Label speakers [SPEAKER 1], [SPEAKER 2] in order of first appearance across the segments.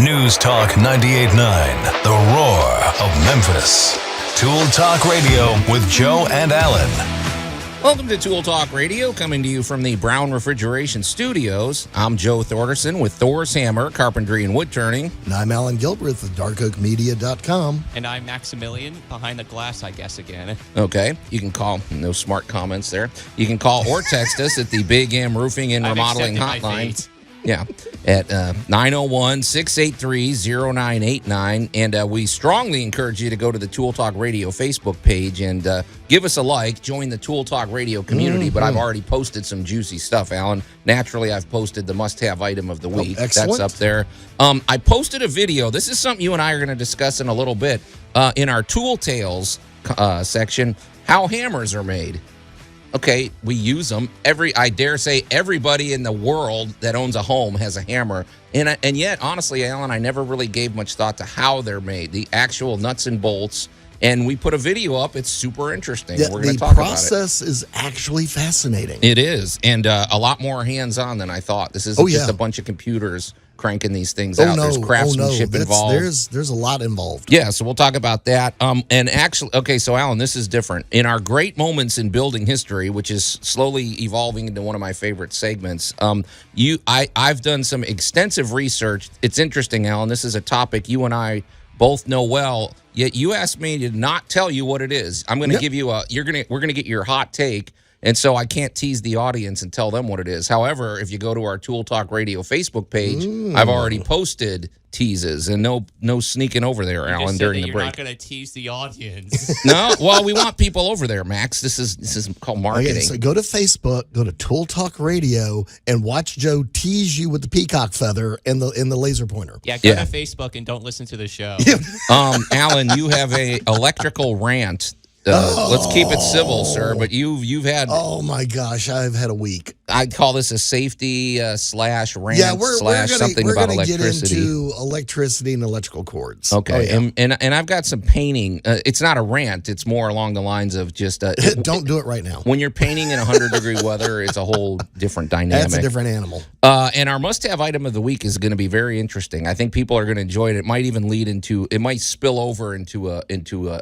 [SPEAKER 1] News Talk 98.9, the roar of Memphis. Tool Talk Radio with Joe and Allan.
[SPEAKER 2] Welcome to Tool Talk Radio, coming to you from the Brown Refrigeration Studios. I'm Joe Thorderson with Thor's Hammer, Carpentry and Wood Turning.
[SPEAKER 3] And I'm Allan Gilbreth with darkoakmedia.com.
[SPEAKER 4] And I'm Maximilian, behind the glass, I guess, again.
[SPEAKER 2] Okay, you can call, no smart comments there. You can call or text us at the Big M Roofing and Remodeling Hotline. Yeah, at 901-683-0989. And we strongly encourage you to go to the Tool Talk Radio Facebook page and give us a like, join the Tool Talk Radio community. But I've already posted some juicy stuff, Allan. Naturally, I've posted the must-have item of the week.
[SPEAKER 3] Excellent.
[SPEAKER 2] That's up there. I posted a video. This is something you and I are going to discuss in a little bit in our Tool Tales section, how hammers are made. Okay, we use them. I dare say everybody in the world that owns a home has a hammer. And yet, honestly, Allan, I never really gave much thought to how they're made, the actual nuts and bolts. And we put a video up. It's super interesting. We're going to talk about it.
[SPEAKER 3] The process is actually fascinating.
[SPEAKER 2] It is, and a lot more hands-on than I thought. This isn't just a bunch of computers cranking these things out. There's craftsmanship involved.
[SPEAKER 3] There's a lot involved.
[SPEAKER 2] Yeah, so we'll talk about that. And actually, okay, so Allan, this is different. In our great moments in building history, which is slowly evolving into one of my favorite segments, I've done some extensive research. It's interesting, Allan. This is a topic you and I both know well. Yet you asked me to not tell you what it is. I'm going to give you we're going to get your hot take. And so I can't tease the audience and tell them what it is. However, if you go to our Tool Talk Radio Facebook page, I've already posted teases, and no sneaking over there, Allan, during the break.
[SPEAKER 4] You're not going to tease the audience.
[SPEAKER 2] No, well, we want people over there, Max. This is called marketing.
[SPEAKER 3] Okay, so go to Facebook, go to Tool Talk Radio, and watch Joe tease you with the peacock feather and the laser pointer.
[SPEAKER 4] Yeah, go to Facebook and don't listen to the show.
[SPEAKER 2] Allan, you have a electrical rant. Let's keep it civil, sir. But you've had.
[SPEAKER 3] Oh my gosh, I've had a week.
[SPEAKER 2] I'd call this a safety slash rant something
[SPEAKER 3] we're
[SPEAKER 2] about
[SPEAKER 3] gonna
[SPEAKER 2] electricity.
[SPEAKER 3] Get into electricity and electrical cords.
[SPEAKER 2] Okay, and I've got some painting. It's not a rant. It's more along the lines of just
[SPEAKER 3] don't do it right now.
[SPEAKER 2] When you're painting in 100-degree weather, it's a whole different dynamic.
[SPEAKER 3] That's a different animal.
[SPEAKER 2] And our must-have item of the week is going to be very interesting. I think people are going to enjoy it. It might even it might spill over into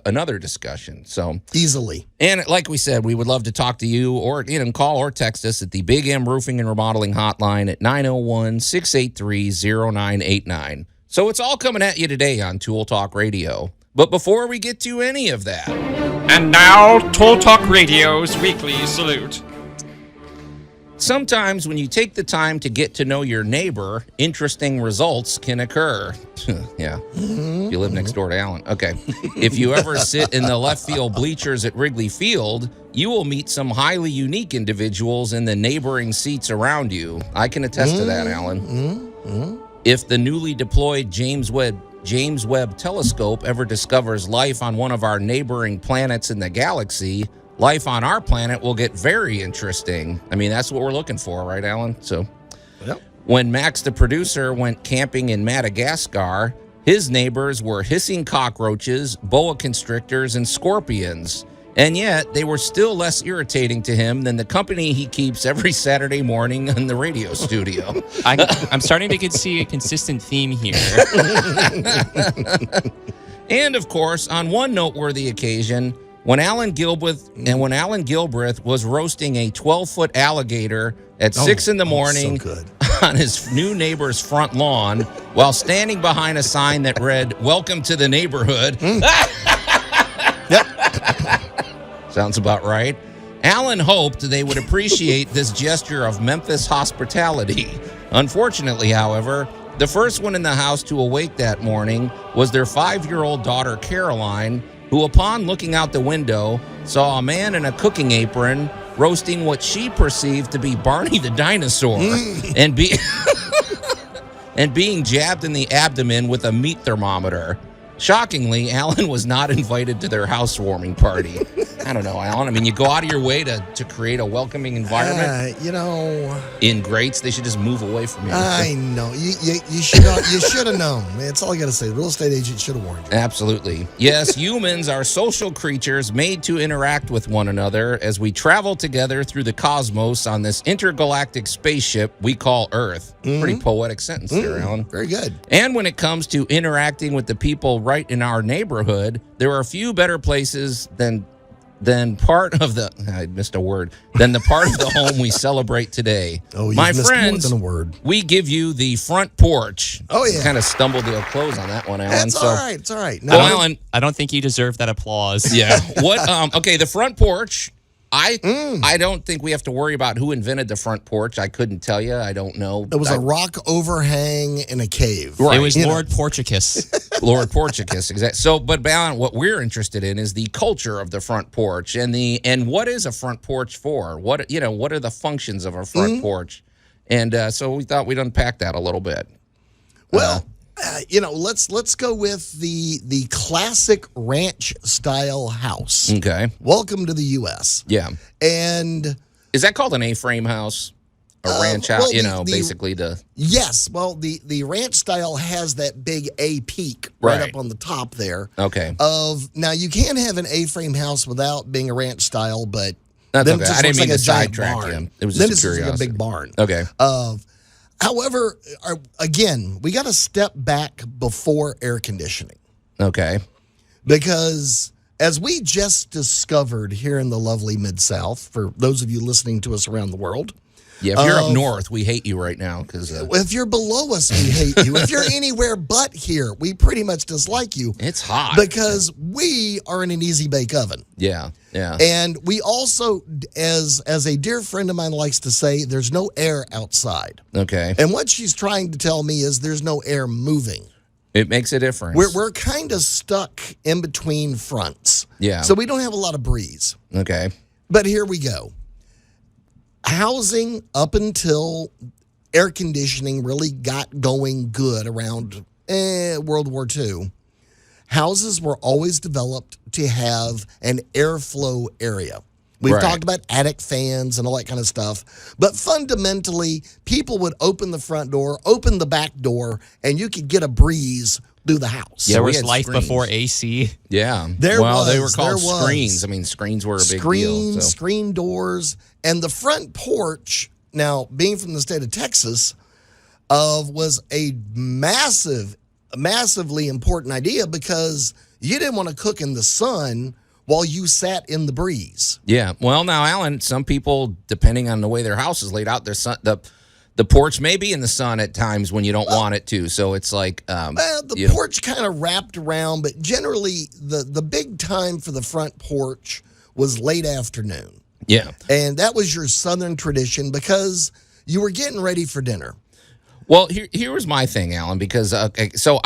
[SPEAKER 2] another discussion. So
[SPEAKER 3] easily. And
[SPEAKER 2] like we said, we would love to talk to you, or call or text us at the Big M Roofing and Remodeling Hotline at 901-683-0989. So it's all coming at you today on Tool Talk Radio. But before we get to any of that,
[SPEAKER 5] and now Tool Talk Radio's weekly salute.
[SPEAKER 2] Sometimes when you take the time to get to know your neighbor, interesting results can occur. Yeah. You live next door to Allan. Okay. If you ever sit in the left field bleachers at Wrigley Field, you will meet some highly unique individuals in the neighboring seats around you. I can attest to that, Allan. If the newly deployed James Webb Telescope ever discovers life on one of our neighboring planets in the galaxy, life on our planet will get very interesting. I mean, that's what we're looking for, right, Allan? So, When Max, the producer, went camping in Madagascar, his neighbors were hissing cockroaches, boa constrictors, and scorpions. And yet, they were still less irritating to him than the company he keeps every Saturday morning in the radio studio.
[SPEAKER 4] I'm starting to see a consistent theme here.
[SPEAKER 2] And, of course, on one noteworthy occasion, when Allan Gilbreth was roasting a 12-foot alligator at 6 in the morning on his new neighbor's front lawn while standing behind a sign that read, "Welcome to the neighborhood." Sounds about right. Allan hoped they would appreciate this gesture of Memphis hospitality. Unfortunately, however, the first one in the house to awake that morning was their 5-year-old daughter, Caroline, who, upon looking out the window, saw a man in a cooking apron roasting what she perceived to be Barney the dinosaur and being jabbed in the abdomen with a meat thermometer. Shockingly, Allan was not invited to their housewarming party. I don't know, Allan. I mean, you go out of your way to create a welcoming environment. In greats, they should just move away from you.
[SPEAKER 3] I know. You should have known. That's all I got to say. The real estate agent should have warned you.
[SPEAKER 2] Absolutely. Yes, humans are social creatures made to interact with one another as we travel together through the cosmos on this intergalactic spaceship we call Earth. Pretty poetic sentence there, Allan.
[SPEAKER 3] Very good.
[SPEAKER 2] And when it comes to interacting with the people right in our neighborhood, there are a few better places than part of the I missed a word than the part of the home we celebrate today.
[SPEAKER 3] Oh, you
[SPEAKER 2] my
[SPEAKER 3] missed
[SPEAKER 2] friends,
[SPEAKER 3] more than a word.
[SPEAKER 2] we give you the front porch.
[SPEAKER 3] Oh, yeah.
[SPEAKER 2] Kind of stumbled to a close on that one, Allan.
[SPEAKER 3] It's all right. It's all right. No,
[SPEAKER 2] Well, Allan,
[SPEAKER 4] I don't think you deserve that applause.
[SPEAKER 2] yeah. What? Okay, the front porch. I don't think we have to worry about who invented the front porch. I couldn't tell you. I don't know.
[SPEAKER 3] it was a rock overhang in a cave.
[SPEAKER 2] Right.
[SPEAKER 4] It was
[SPEAKER 3] You know.
[SPEAKER 4] Lord Portuguese.
[SPEAKER 2] Lord Portuguese, exactly. So, but Allan, what we're interested in is the culture of the front porch and what is a front porch for? What are the functions of a front porch? And so we thought we'd unpack that a little bit.
[SPEAKER 3] Well, let's go with the classic ranch style house.
[SPEAKER 2] Okay.
[SPEAKER 3] Welcome to the U.S.
[SPEAKER 2] Yeah.
[SPEAKER 3] And
[SPEAKER 2] Is that called an A-frame house? A ranch house?
[SPEAKER 3] well,
[SPEAKER 2] Basically the.
[SPEAKER 3] yes, well, the ranch style has that big A peak right
[SPEAKER 2] Right.
[SPEAKER 3] up on the top there.
[SPEAKER 2] Okay.
[SPEAKER 3] Now you can have an A-frame house without being a ranch style, but
[SPEAKER 2] That's
[SPEAKER 3] then
[SPEAKER 2] okay.
[SPEAKER 3] it just
[SPEAKER 2] I didn't
[SPEAKER 3] looks
[SPEAKER 2] mean
[SPEAKER 3] like
[SPEAKER 2] to
[SPEAKER 3] a giant
[SPEAKER 2] sidetrack
[SPEAKER 3] barn.
[SPEAKER 2] you. It was
[SPEAKER 3] Then
[SPEAKER 2] just
[SPEAKER 3] it's
[SPEAKER 2] a
[SPEAKER 3] just like a
[SPEAKER 2] curiosity.
[SPEAKER 3] big barn.
[SPEAKER 2] Okay.
[SPEAKER 3] However, again, we got to step back before air conditioning
[SPEAKER 2] Okay.
[SPEAKER 3] because as we just discovered here in the lovely Mid-South, for those of you listening to us around the world,
[SPEAKER 2] Yeah, if you're up north, we hate you right now because
[SPEAKER 3] if you're below us, we hate you. If you're anywhere but here, we pretty much dislike you
[SPEAKER 2] it's hot.
[SPEAKER 3] because we are in an easy bake oven.
[SPEAKER 2] Yeah. Yeah.
[SPEAKER 3] And we also, as a dear friend of mine likes to say, there's no air outside.
[SPEAKER 2] Okay.
[SPEAKER 3] And what she's trying to tell me is there's no air moving.
[SPEAKER 2] It makes a difference.
[SPEAKER 3] We're kind of stuck in between fronts.
[SPEAKER 2] Yeah.
[SPEAKER 3] So we don't have a lot of breeze.
[SPEAKER 2] Okay.
[SPEAKER 3] But here we go. Housing up until air conditioning really got going good around World War II. Houses were always developed to have an airflow area. We've
[SPEAKER 2] Right.
[SPEAKER 3] talked about attic fans and all that kind of stuff. But fundamentally, people would open the front door, open the back door, and you could get a breeze through the house.
[SPEAKER 2] Yeah,
[SPEAKER 4] There
[SPEAKER 2] we
[SPEAKER 4] was
[SPEAKER 2] had
[SPEAKER 4] life
[SPEAKER 2] screens.
[SPEAKER 4] before AC.
[SPEAKER 2] Yeah.
[SPEAKER 3] There
[SPEAKER 2] well, they were
[SPEAKER 3] was,
[SPEAKER 2] called
[SPEAKER 3] there was.
[SPEAKER 2] screens. I mean, screens were a big
[SPEAKER 3] Screens,
[SPEAKER 2] deal. So.
[SPEAKER 3] screen doors, and the front porch, now being from the state of Texas, was a massively important idea because you didn't want to cook in the sun while you sat in the breeze.
[SPEAKER 2] Yeah. Well, now, Allan, some people, depending on the way their house is laid out, their sun, the porch may be in the sun at times when you don't want it to. So it's like
[SPEAKER 3] The porch kind of wrapped around, but generally the big time for the front porch was late afternoon.
[SPEAKER 2] Yeah.
[SPEAKER 3] And that was your Southern tradition because you were getting ready for dinner.
[SPEAKER 2] Well, here was my thing, Allan, because so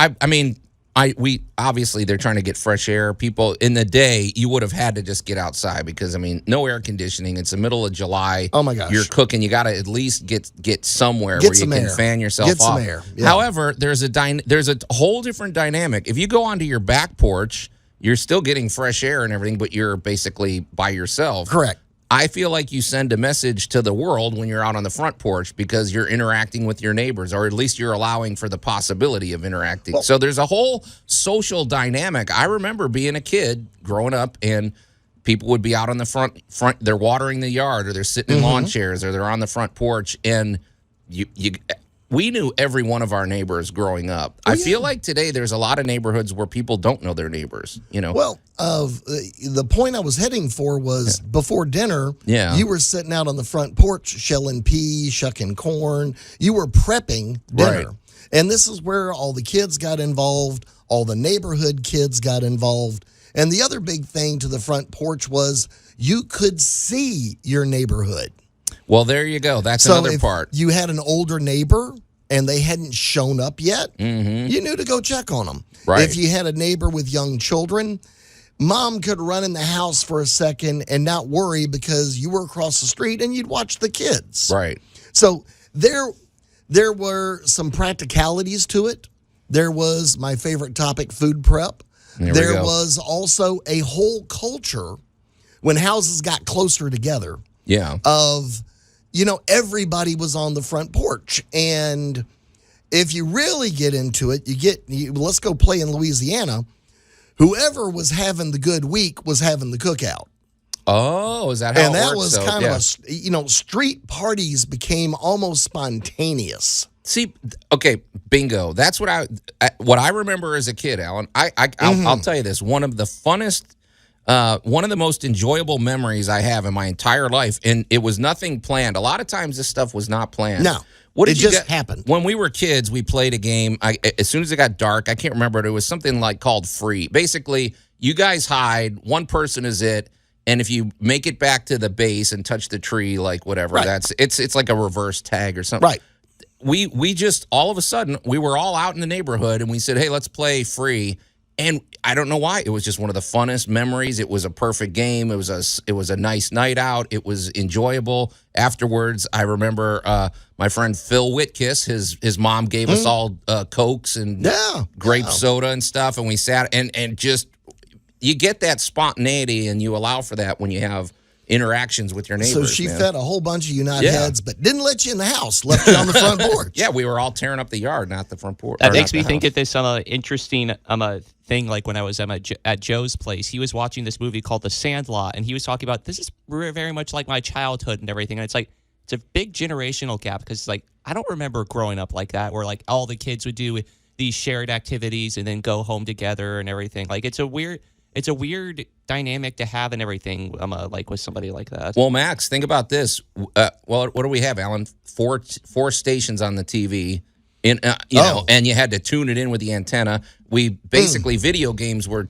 [SPEAKER 2] we obviously they're trying to get fresh air. People in the day, you would have had to just get outside because I mean, no air conditioning. It's the middle of July.
[SPEAKER 3] Oh my gosh.
[SPEAKER 2] You're cooking. You got to at least get somewhere
[SPEAKER 3] Get
[SPEAKER 2] where you
[SPEAKER 3] some
[SPEAKER 2] can
[SPEAKER 3] air.
[SPEAKER 2] fan yourself
[SPEAKER 3] Get some
[SPEAKER 2] off.
[SPEAKER 3] air. Yeah.
[SPEAKER 2] However, there's a whole different dynamic. If you go onto your back porch, you're still getting fresh air and everything, but you're basically by yourself.
[SPEAKER 3] Correct.
[SPEAKER 2] I feel like you send a message to the world when you're out on the front porch because you're interacting with your neighbors, or at least you're allowing for the possibility of interacting. So there's a whole social dynamic. I remember being a kid growing up, and people would be out on the front. They're watering the yard, or they're sitting in lawn chairs, or they're on the front porch, and we knew every one of our neighbors growing up. I feel like today there's a lot of neighborhoods where people don't know their neighbors.
[SPEAKER 3] Well, the point I was heading for was before dinner,
[SPEAKER 2] Yeah.
[SPEAKER 3] you were sitting out on the front porch shelling peas, shucking corn. You were prepping dinner.
[SPEAKER 2] Right.
[SPEAKER 3] And this is where all the kids got involved, all the neighborhood kids got involved. And the other big thing to the front porch was you could see your neighborhood.
[SPEAKER 2] Well, there you go. That's
[SPEAKER 3] So
[SPEAKER 2] another
[SPEAKER 3] if
[SPEAKER 2] part.
[SPEAKER 3] you had an older neighbor and they hadn't shown up yet, you knew to go check on them.
[SPEAKER 2] Right.
[SPEAKER 3] If you had a neighbor with young children, mom could run in the house for a second and not worry because you were across the street and you'd watch the kids.
[SPEAKER 2] Right.
[SPEAKER 3] So there were some practicalities to it. There was my favorite topic, food prep.
[SPEAKER 2] There we
[SPEAKER 3] There
[SPEAKER 2] go.
[SPEAKER 3] was also a whole culture when houses got closer together
[SPEAKER 2] Yeah.
[SPEAKER 3] of, everybody was on the front porch. And if you really get into it, let's go play in Louisiana. Whoever was having the good week was having the cookout.
[SPEAKER 2] Oh, is that how
[SPEAKER 3] And
[SPEAKER 2] it
[SPEAKER 3] that
[SPEAKER 2] works?
[SPEAKER 3] was
[SPEAKER 2] So,
[SPEAKER 3] kind
[SPEAKER 2] yeah.
[SPEAKER 3] of street parties became almost spontaneous.
[SPEAKER 2] See, okay, bingo. That's what I remember as a kid, Alan. I'll tell you this. One of the funnest, one of the most enjoyable memories I have in my entire life, and it was nothing planned. A lot of times this stuff was not planned.
[SPEAKER 3] No,
[SPEAKER 2] What
[SPEAKER 3] it
[SPEAKER 2] did you
[SPEAKER 3] just
[SPEAKER 2] get?
[SPEAKER 3] happened.
[SPEAKER 2] When we were kids, we played a game. As soon as it got dark, I can't remember it. It was something like called Free. Basically, you guys hide. One person is it. And if you make it back to the base and touch the tree, like whatever,
[SPEAKER 3] Right.
[SPEAKER 2] it's like a reverse tag or something.
[SPEAKER 3] Right.
[SPEAKER 2] We just all of a sudden we were all out in the neighborhood and we said, hey, let's play Free. And I don't know why, it was just one of the funnest memories. It was a perfect game. It was a nice night out. It was enjoyable. Afterwards, I remember my friend Phil Whitkiss, his mom gave us all Cokes and grape soda and stuff, and we sat and just you get that spontaneity and you allow for that when you have interactions with your neighbors.
[SPEAKER 3] So she
[SPEAKER 2] man.
[SPEAKER 3] fed a whole bunch of you
[SPEAKER 2] Yeah.
[SPEAKER 3] heads, but didn't let you in the house, left you on the front porch.
[SPEAKER 2] Yeah, we were all tearing up the yard, not the front porch.
[SPEAKER 4] That
[SPEAKER 2] or
[SPEAKER 4] makes
[SPEAKER 2] not
[SPEAKER 4] me
[SPEAKER 2] the
[SPEAKER 4] think
[SPEAKER 2] house.
[SPEAKER 4] of this interesting thing. Like when I was at Joe's place, he was watching this movie called The Sandlot, and he was talking about this is very much like my childhood and everything. And it's like it's a big generational gap because like I don't remember growing up like that, where like all the kids would do these shared activities and then go home together and everything. Like it's a weird dynamic to have and everything. Like with somebody like that.
[SPEAKER 2] Well, Max, think about this. Well, what do we have, Alan? Four stations on the TV, and you had to tune it in with the antenna. We basically video games were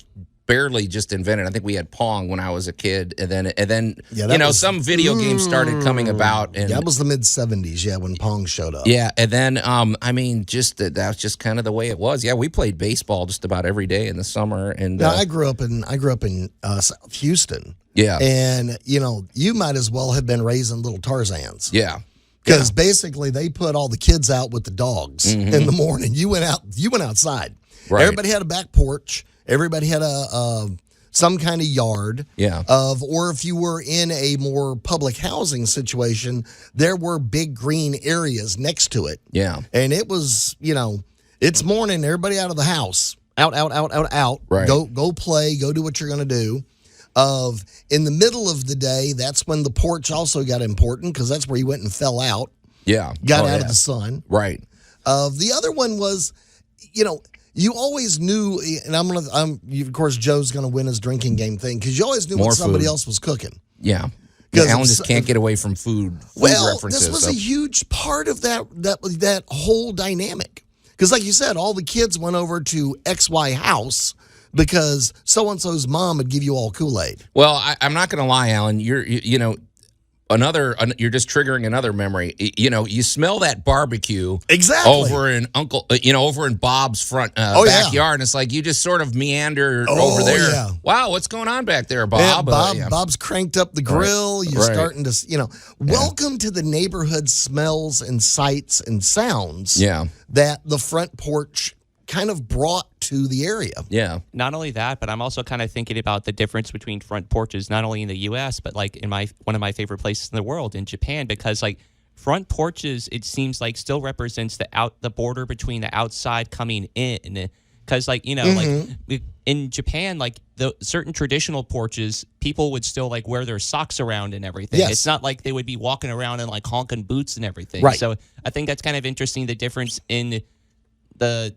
[SPEAKER 2] barely just invented. I think we had Pong when I was a kid, and then some video games started coming about. And
[SPEAKER 3] That was the mid-'70s, when Pong showed up.
[SPEAKER 2] yeah, and then that was just kind of the way it was. Yeah, we played baseball just about every day in the summer. And
[SPEAKER 3] Now, I grew up in South Houston.
[SPEAKER 2] Yeah.
[SPEAKER 3] And, you might as well have been raising little Tarzans.
[SPEAKER 2] yeah.
[SPEAKER 3] Because basically they put all the kids out with the dogs in the morning. You went outside.
[SPEAKER 2] Right.
[SPEAKER 3] Everybody had a back porch. Everybody had some kind of yard.
[SPEAKER 2] Yeah.
[SPEAKER 3] Or if you were in a more public housing situation, there were big green areas next to it.
[SPEAKER 2] Yeah.
[SPEAKER 3] And it was, it's morning, everybody out of the house. Out.
[SPEAKER 2] Right.
[SPEAKER 3] Go play, go do what you're going to do. In the middle of the day, that's when the porch also got important because that's where you went and fell out,
[SPEAKER 2] Yeah.
[SPEAKER 3] got
[SPEAKER 2] Oh,
[SPEAKER 3] out
[SPEAKER 2] yeah.
[SPEAKER 3] of the sun.
[SPEAKER 2] Right.
[SPEAKER 3] The other one was, you always knew, and of course, Joe's going to win his drinking game thing because you always knew
[SPEAKER 2] More
[SPEAKER 3] what somebody
[SPEAKER 2] food.
[SPEAKER 3] else was cooking.
[SPEAKER 2] Yeah.
[SPEAKER 3] 'Cause
[SPEAKER 2] Alan
[SPEAKER 3] of
[SPEAKER 2] just can't get away from food references.
[SPEAKER 3] this was
[SPEAKER 2] so.
[SPEAKER 3] a huge part of that whole dynamic. Because, like you said, all the kids went over to XY house because so and so's mom would give you all Kool-Aid.
[SPEAKER 2] Well, I'm not going to lie, Alan. You're just triggering another memory. You smell that barbecue
[SPEAKER 3] Exactly.
[SPEAKER 2] over in Bob's front
[SPEAKER 3] yeah.
[SPEAKER 2] backyard, and it's like you just sort of meander over there.
[SPEAKER 3] Yeah.
[SPEAKER 2] Wow, what's going on back there,
[SPEAKER 3] Yeah,
[SPEAKER 2] Bob?
[SPEAKER 3] Bob's cranked up the grill. You're
[SPEAKER 2] Right.
[SPEAKER 3] starting to, welcome to the neighborhood smells and sights and sounds
[SPEAKER 2] Yeah.
[SPEAKER 3] that the front porch kind of brought to the area.
[SPEAKER 2] Yeah.
[SPEAKER 4] Not only that, but I'm also kind of thinking about the difference between front porches, not only in the U.S., but like in one of my favorite places in the world, in Japan, because like front porches, it seems like still represents the border between the outside coming in. Because like, like in Japan, like the certain traditional porches, people would still like wear their socks around and everything.
[SPEAKER 3] Yes.
[SPEAKER 4] It's not like they would be walking around in like honking boots and everything.
[SPEAKER 3] Right.
[SPEAKER 4] So I think that's kind of interesting, the difference in the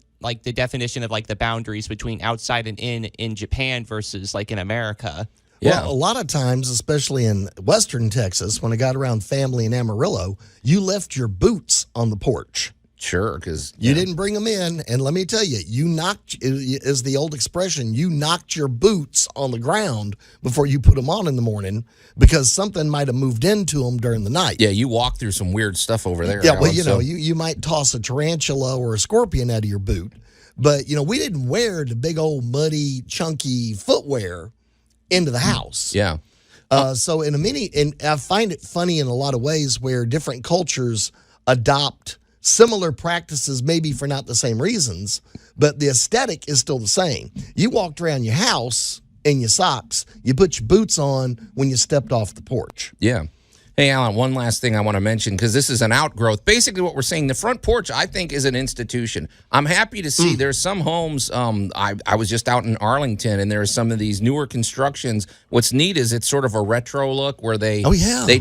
[SPEAKER 4] definition of like the boundaries between outside and in Japan versus like in America.
[SPEAKER 2] Yeah.
[SPEAKER 3] Well, a lot of times, especially in Western Texas, when I got around family in Amarillo, you left your boots on the porch.
[SPEAKER 2] Sure, because
[SPEAKER 3] You didn't bring them in. And let me tell you, is the old expression, you knocked your boots on the ground before you put them on in the morning because something might have moved into them during the night.
[SPEAKER 2] Yeah, you walk through some weird stuff over there.
[SPEAKER 3] Yeah, well,
[SPEAKER 2] Alan, so-
[SPEAKER 3] you might toss a tarantula or a scorpion out of your boot. But, we didn't wear the big old muddy, chunky footwear into the house.
[SPEAKER 2] Yeah.
[SPEAKER 3] So and I find it funny in a lot of ways where different cultures adopt similar practices, maybe for not the same reasons, but the aesthetic is still the same. You walked around your house in your socks. You put your boots on when you stepped off the porch.
[SPEAKER 2] Yeah. Hey, Allan, one last thing I want to mention, because this is an outgrowth. Basically, what we're saying, the front porch, I think, is an institution. I'm happy to see there's some homes. I was just out in Arlington, and there are some of these newer constructions. What's neat is it's sort of a retro look where they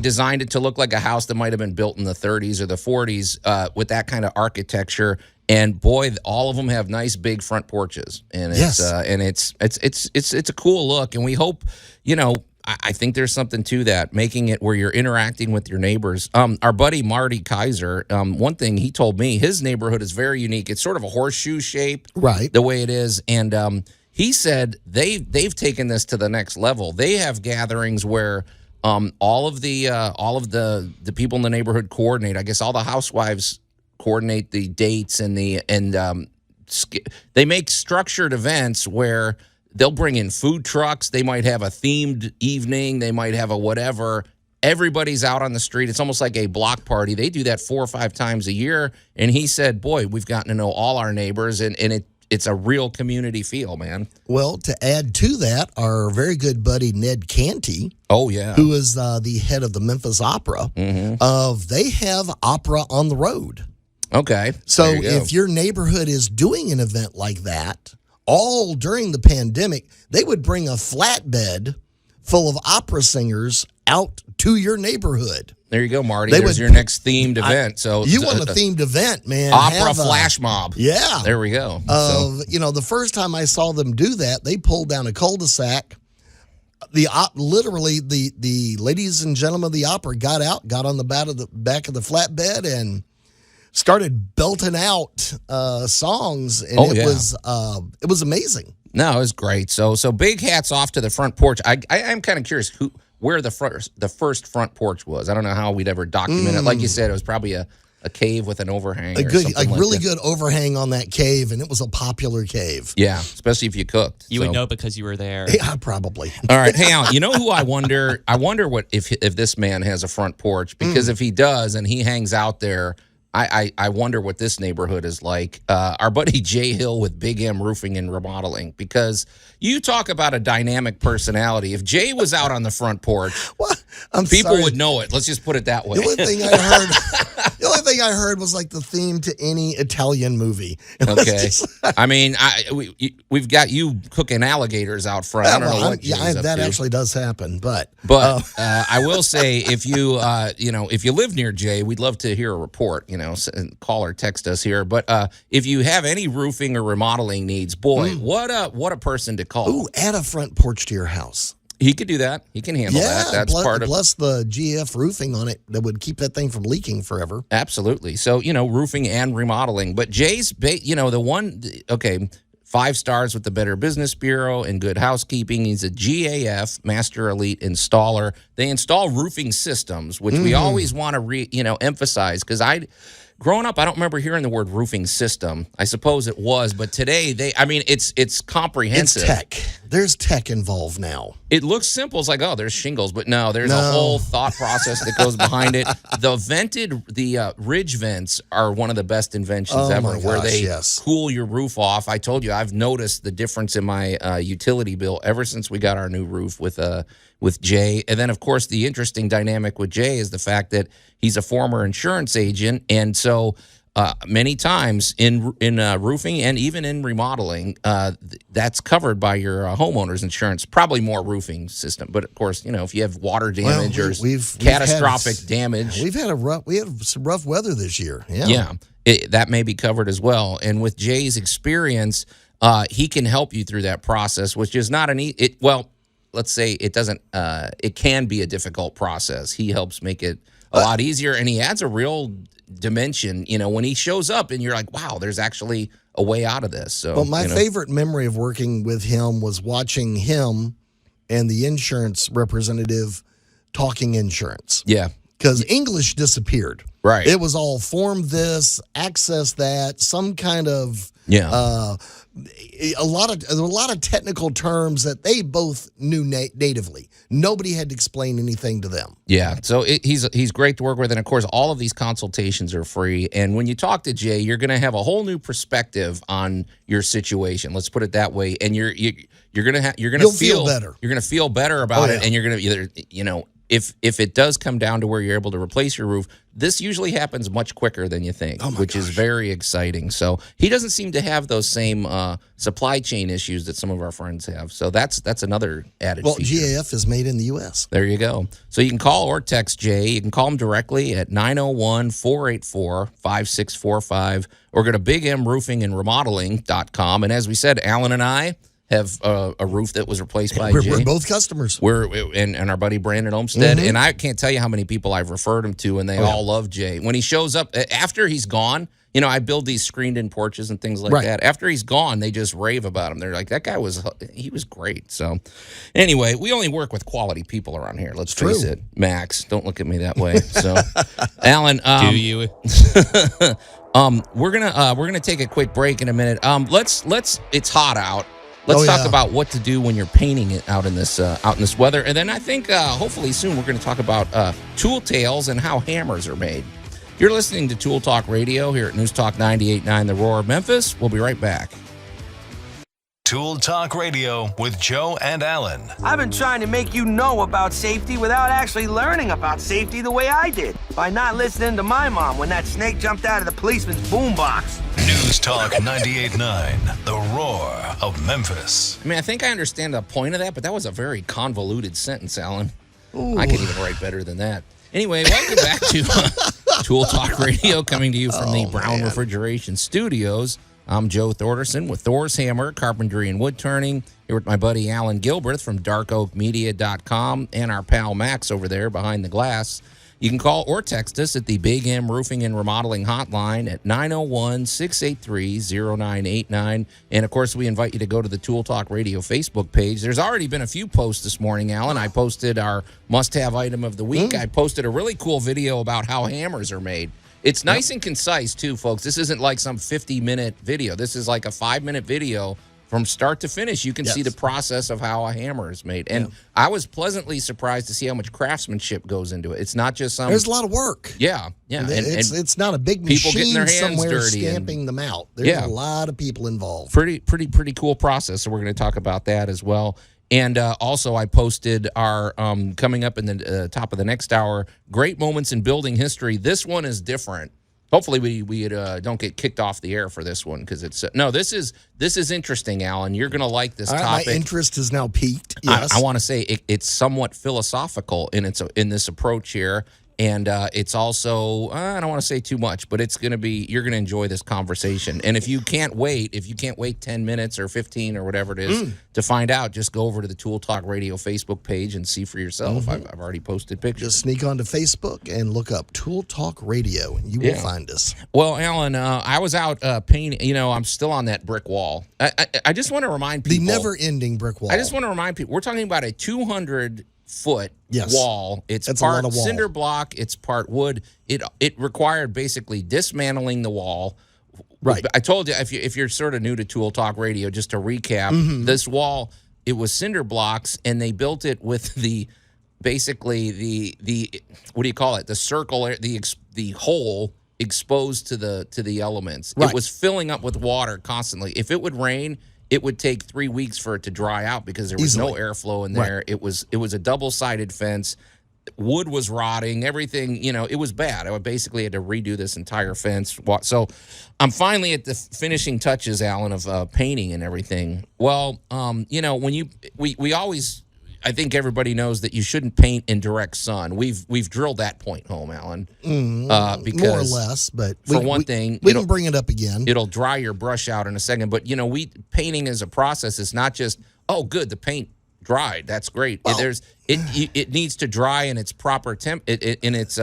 [SPEAKER 2] designed it to look like a house that might have been built in the 30s or the 40s with that kind of architecture. And boy, all of them have nice big front porches, and it's a cool look. And we hope, I think there's something to that, making it where you're interacting with your neighbors. Our buddy Marty Kaiser, one thing he told me, his neighborhood is very unique. It's sort of a horseshoe shape,
[SPEAKER 3] right?
[SPEAKER 2] The way it is, and he said they've taken this to the next level. They have gatherings where all of the people in the neighborhood coordinate. I guess all the housewives coordinate the dates and they make structured events where they'll bring in food trucks. They might have a themed evening. They might have a whatever. Everybody's out on the street. It's almost like a block party. They do that 4 or 5 times a year. And he said, boy, we've gotten to know all our neighbors, and it's a real community feel, man.
[SPEAKER 3] Well, to add to that, our very good buddy Ned Canty, who is the head of the Memphis Opera, they have opera on the road.
[SPEAKER 2] Okay.
[SPEAKER 3] So if your neighborhood is doing an event like that, all during the pandemic, they would bring a flatbed full of opera singers out to your neighborhood.
[SPEAKER 2] There you go, Marty. There's your next themed event. So
[SPEAKER 3] you want a themed event, man.
[SPEAKER 2] Opera flash mob.
[SPEAKER 3] Yeah.
[SPEAKER 2] There we go.
[SPEAKER 3] The first time I saw them do that, they pulled down a cul-de-sac. Literally, the ladies and gentlemen of the opera got out, got on the back of the flatbed, and started belting out songs, and it was amazing.
[SPEAKER 2] No, it was great. So big hats off to the front porch. I'm kind of curious where the first front porch was. I don't know how we'd ever document it. Like you said, it was probably a cave with an overhang.
[SPEAKER 3] Good overhang on that cave, and it was a popular cave.
[SPEAKER 2] Yeah, especially if you cooked.
[SPEAKER 4] You would know because you were there.
[SPEAKER 3] Yeah, probably.
[SPEAKER 2] All right, hey Allan, you know who I wonder? I wonder what if this man has a front porch, because if he does and he hangs out there, I wonder what this neighborhood is like. Our buddy Jay Hill with Big M Roofing and Remodeling, because you talk about a dynamic personality. If Jay was out on the front porch, people would know it. Let's just put it that way.
[SPEAKER 3] The only thing I heard was like the theme to any Italian movie.
[SPEAKER 2] Okay. I mean, we've got you cooking alligators out front. I don't know what Jay's up
[SPEAKER 3] that
[SPEAKER 2] to.
[SPEAKER 3] actually does happen, but
[SPEAKER 2] I will say, if you live near Jay, we'd love to hear a report. Call or text us here. But if you have any roofing or remodeling needs, boy, what a person to call.
[SPEAKER 3] Ooh, add a front porch to your house.
[SPEAKER 2] He could do that. He can handle that. That's part of
[SPEAKER 3] plus the GF roofing on it that would keep that thing from leaking forever.
[SPEAKER 2] Absolutely. So, roofing and remodeling. But Jay's, the one, 5 stars with the Better Business Bureau and Good Housekeeping. He's a GAF, Master Elite Installer. They install roofing systems, which we always want to emphasize, because growing up, I don't remember hearing the word roofing system. I suppose it was, but today it's comprehensive.
[SPEAKER 3] It's tech. There's tech involved now.
[SPEAKER 2] It looks simple. It's like, there's shingles, but no, there's a whole thought process that goes behind it. The ridge vents are one of the best inventions ever, where they cool your roof off. I told you, I've noticed the difference in my utility bill ever since we got our new roof with Jay. And then, of course, the interesting dynamic with Jay is the fact that he's a former insurance agent, and so many times in roofing and even in remodeling, that's covered by your homeowner's insurance. Probably more roofing system, but of course, if you have water damage or catastrophic damage,
[SPEAKER 3] we had some rough weather this year.
[SPEAKER 2] Yeah, that may be covered as well. And with Jay's experience, he can help you through that process, which is not let's say it doesn't. It can be a difficult process. He helps make it a lot easier, and he adds a real dimension, when he shows up, and you're like, wow, there's actually a way out of this. So,
[SPEAKER 3] my favorite memory of working with him was watching him and the insurance representative talking insurance.
[SPEAKER 2] Yeah.
[SPEAKER 3] because English disappeared.
[SPEAKER 2] Right.
[SPEAKER 3] It was all form this, access that, some kind of a lot of technical terms that they both knew natively. Nobody had to explain anything to them.
[SPEAKER 2] Yeah, so he's great to work with, and of course, all of these consultations are free. And when you talk to Jay, you're going to have a whole new perspective on your situation. Let's put it that way. And you're going to feel
[SPEAKER 3] better.
[SPEAKER 2] You're going to feel better about it, and you're going to either if it does come down to where you're able to replace your roof, this usually happens much quicker than you think, which is very exciting. So he doesn't seem to have those same supply chain issues that some of our friends have. So that's another added feature.
[SPEAKER 3] GAF is made in the U.S.
[SPEAKER 2] There you go. So you can call or text Jay. You can call him directly at 901-484-5645 or go to bigmroofingandremodeling.com. And as we said, Allan and I have a roof that was replaced by Jay.
[SPEAKER 3] We're both customers.
[SPEAKER 2] And our buddy Brandon Olmstead. And I can't tell you how many people I've referred him to, and they all love Jay. When he shows up, after he's gone, I build these screened-in porches and things like that. After he's gone, they just rave about him. They're like, that guy was great. So anyway, we only work with quality people around here. Let's face it. Max, don't look at me that way. So, Allan,
[SPEAKER 4] do you?
[SPEAKER 2] we're gonna take a quick break in a minute. It's hot out. Let's talk about what to do when you're painting it out in this weather, and then I think hopefully soon we're going to talk about tool tails and how hammers are made. You're listening to Tool Talk Radio here at News Talk 98.9 The Roar of Memphis. We'll be right back.
[SPEAKER 1] Tool Talk Radio with Joe and Allan.
[SPEAKER 6] I've been trying to make you know about safety without actually learning about safety the way I did, by not listening to my mom when that snake jumped out of the policeman's boombox.
[SPEAKER 1] News Talk 98.9 The Roar of Memphis.
[SPEAKER 2] I mean, I think I understand the point of that, but that was a very convoluted sentence, Allan. I can even write better than that. Anyway, welcome back to Tool Talk Radio, coming to you from the Brown Refrigeration Studios. I'm Joe Thorderson with Thor's Hammer, Carpentry and Wood Turning. Here with my buddy Allan Gilbert from darkoakmedia.com and our pal Max over there behind the glass. You can call or text us at the Big M Roofing and Remodeling Hotline at 901-683-0989. And, of course, we invite you to go to the Tool Talk Radio Facebook page. There's already been a few posts this morning, Allan. I posted our must-have item of the week. I posted a really cool video about how hammers are made. It's nice and concise, too, folks. This isn't like some 50-minute video. This is like a 5-minute video. From start to finish, you can see the process of how a hammer is made. And I was pleasantly surprised to see how much craftsmanship goes into it. It's not just some...
[SPEAKER 3] There's a lot of work.
[SPEAKER 2] Yeah.
[SPEAKER 3] It's not a big
[SPEAKER 2] people getting
[SPEAKER 3] machine
[SPEAKER 2] their hands
[SPEAKER 3] somewhere
[SPEAKER 2] dirty
[SPEAKER 3] stamping them out. There's a lot of people involved.
[SPEAKER 2] Pretty cool process. So we're going to talk about that as well. And also, I posted our coming up in the top of the next hour, great moments in building history. This one is different. Hopefully, we don't get kicked off the air for this one because it's this is interesting, Allan. You're going to like this topic.
[SPEAKER 3] My interest is now peaked. Yes.
[SPEAKER 2] I want to say it's somewhat philosophical in this approach here. And it's also, I don't want to say too much, but you're going to enjoy this conversation. And if you can't wait 10 minutes or 15 or whatever it is to find out, just go over to the Tool Talk Radio Facebook page and see for yourself. I've already posted pictures.
[SPEAKER 3] Just sneak onto Facebook and look up Tool Talk Radio, and you will find us.
[SPEAKER 2] Well, Allan, I was out painting. I'm still on that brick wall. I just want to remind people.
[SPEAKER 3] The never-ending brick wall.
[SPEAKER 2] I just want to remind people, we're talking about a 200-foot wall. It's part cinder block. It's part wood. It required basically dismantling the wall. Right. I told you, if you're sort of new to Tool Talk Radio, just to recap, this wall, it was cinder blocks, and they built it with the what do you call it? The circle, the hole exposed to the elements. Right. It was filling up with water constantly. If it would rain, it would take 3 weeks for it to dry out because there was no airflow in there. Right. It was a double-sided fence. Wood was rotting. Everything, it was bad. I basically had to redo this entire fence. So I'm finally at the finishing touches, Allan, of painting and everything. Well, when we always, I think everybody knows that you shouldn't paint in direct sun. We've drilled that point home, Allan. Because
[SPEAKER 3] more or less, but
[SPEAKER 2] for one thing,
[SPEAKER 3] we can bring it up again.
[SPEAKER 2] It'll dry your brush out in a second. But painting as a process is not just good, the paint dried. That's great. Well, it needs to dry in its proper in its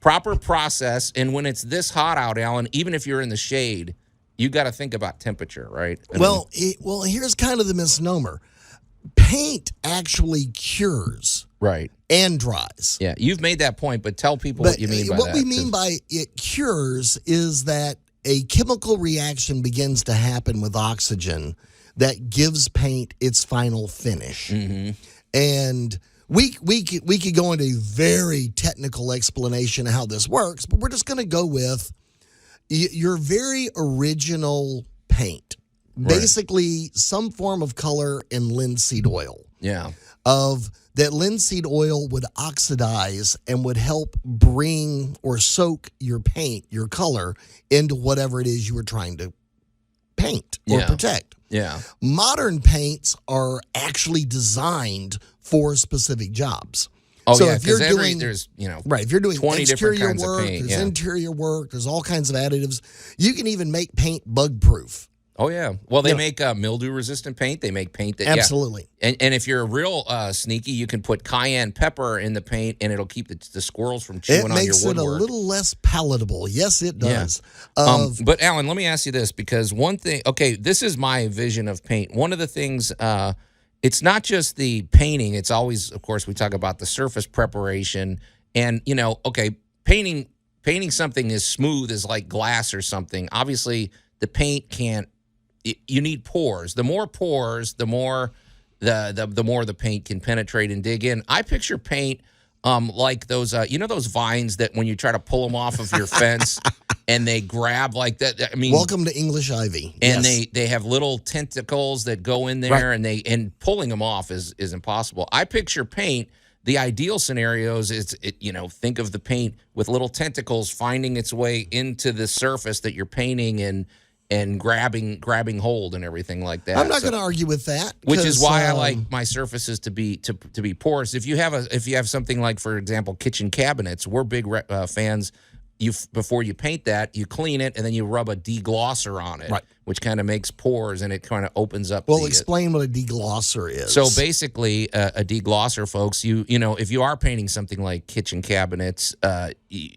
[SPEAKER 2] proper process. And when it's this hot out, Allan, even if you're in the shade, you got to think about temperature, right?
[SPEAKER 3] Well, here's kind of the misnomer. paint actually cures
[SPEAKER 2] Right.
[SPEAKER 3] and dries.
[SPEAKER 2] Yeah, you've made that point, but tell people what you mean by that.
[SPEAKER 3] What we mean by it cures is that a chemical reaction begins to happen with oxygen that gives paint its final finish.
[SPEAKER 2] Mm-hmm.
[SPEAKER 3] And we could go into a very technical explanation of how this works, but we're just going to go with your very original paint.
[SPEAKER 2] Right.
[SPEAKER 3] Basically, some form of color in linseed oil.
[SPEAKER 2] Yeah.
[SPEAKER 3] Of that linseed oil would oxidize and would help bring or soak your paint, your color, into whatever it is you were trying to paint or protect.
[SPEAKER 2] Yeah.
[SPEAKER 3] Modern paints are actually designed for specific jobs.
[SPEAKER 2] Oh,
[SPEAKER 3] so
[SPEAKER 2] yeah,
[SPEAKER 3] if you're doing,
[SPEAKER 2] there's,
[SPEAKER 3] right, if you're doing
[SPEAKER 2] 20 different
[SPEAKER 3] exterior
[SPEAKER 2] kinds of
[SPEAKER 3] work,
[SPEAKER 2] paint,
[SPEAKER 3] there's interior work, there's all kinds of additives. You can even make paint bug-proof.
[SPEAKER 2] Oh, yeah. Well, they make mildew-resistant paint. They make paint that,
[SPEAKER 3] absolutely.
[SPEAKER 2] Yeah. And if you're real sneaky, you can put cayenne pepper in the paint, and it'll keep the squirrels from chewing on your woodwork.
[SPEAKER 3] It makes it a little less palatable. Yes, it does.
[SPEAKER 2] Yeah. But, Alan, let me ask you this, because one thing, okay, this is my vision of paint. One of the things, it's not just the painting. It's always, of course, we talk about the surface preparation. And, okay, painting something as smooth as like glass or something. Obviously, the paint can't. You need pores. The more pores, the more the more the paint can penetrate and dig in. I picture paint like those those vines that when you try to pull them off of your fence and they grab like that. I mean,
[SPEAKER 3] welcome to English ivy.
[SPEAKER 2] And
[SPEAKER 3] yes.
[SPEAKER 2] they have little tentacles that go in there, right. and pulling them off is impossible. I picture paint. The ideal scenarios is think of the paint with little tentacles finding its way into the surface that you're painting and grabbing hold and everything like that.
[SPEAKER 3] I'm not going to argue with that,
[SPEAKER 2] which is why I like my surfaces to be porous. If you have something like, for example, kitchen cabinets, we're big fans. Before you paint that, you clean it and then you rub a deglosser on it, right. which kind of makes pores and it kind of opens up.
[SPEAKER 3] Well, explain what a deglosser is.
[SPEAKER 2] So basically, a deglosser, folks, if you are painting something like kitchen cabinets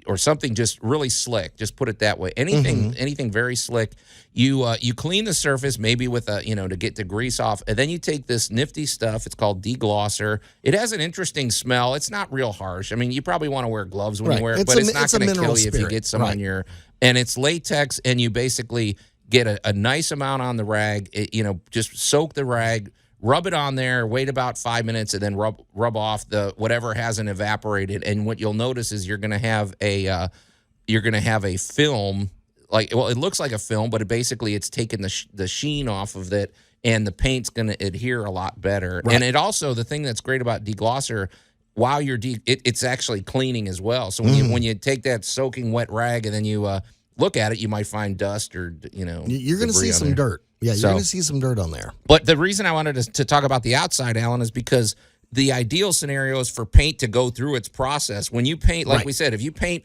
[SPEAKER 2] or something just really slick, just put it that way. Anything very slick, you clean the surface maybe with to get the grease off, and then you take this nifty stuff. It's called deglosser. It has an interesting smell. It's not real harsh. I mean, you probably want to wear gloves when you wear it, but it's not going to kill you if you get some on your. And it's latex, and you basically get a nice amount on the rag. Just soak the rag, rub it on there, wait about 5 minutes, and then rub off the whatever hasn't evaporated. And what you'll notice is you're going to have a film. It looks like a film, but it's taken the sheen off of it, and the paint's going to adhere a lot better. Right. And it also, the thing that's great about deglosser, while you're it's actually cleaning as well. So when you take that soaking wet rag and then you look at it, you might find dust or
[SPEAKER 3] you're going to see some dirt. Yeah, you're going to see some dirt on there.
[SPEAKER 2] But the reason I wanted to talk about the outside, Alan, is because the ideal scenario is for paint to go through its process. When you paint, like we said, if you paint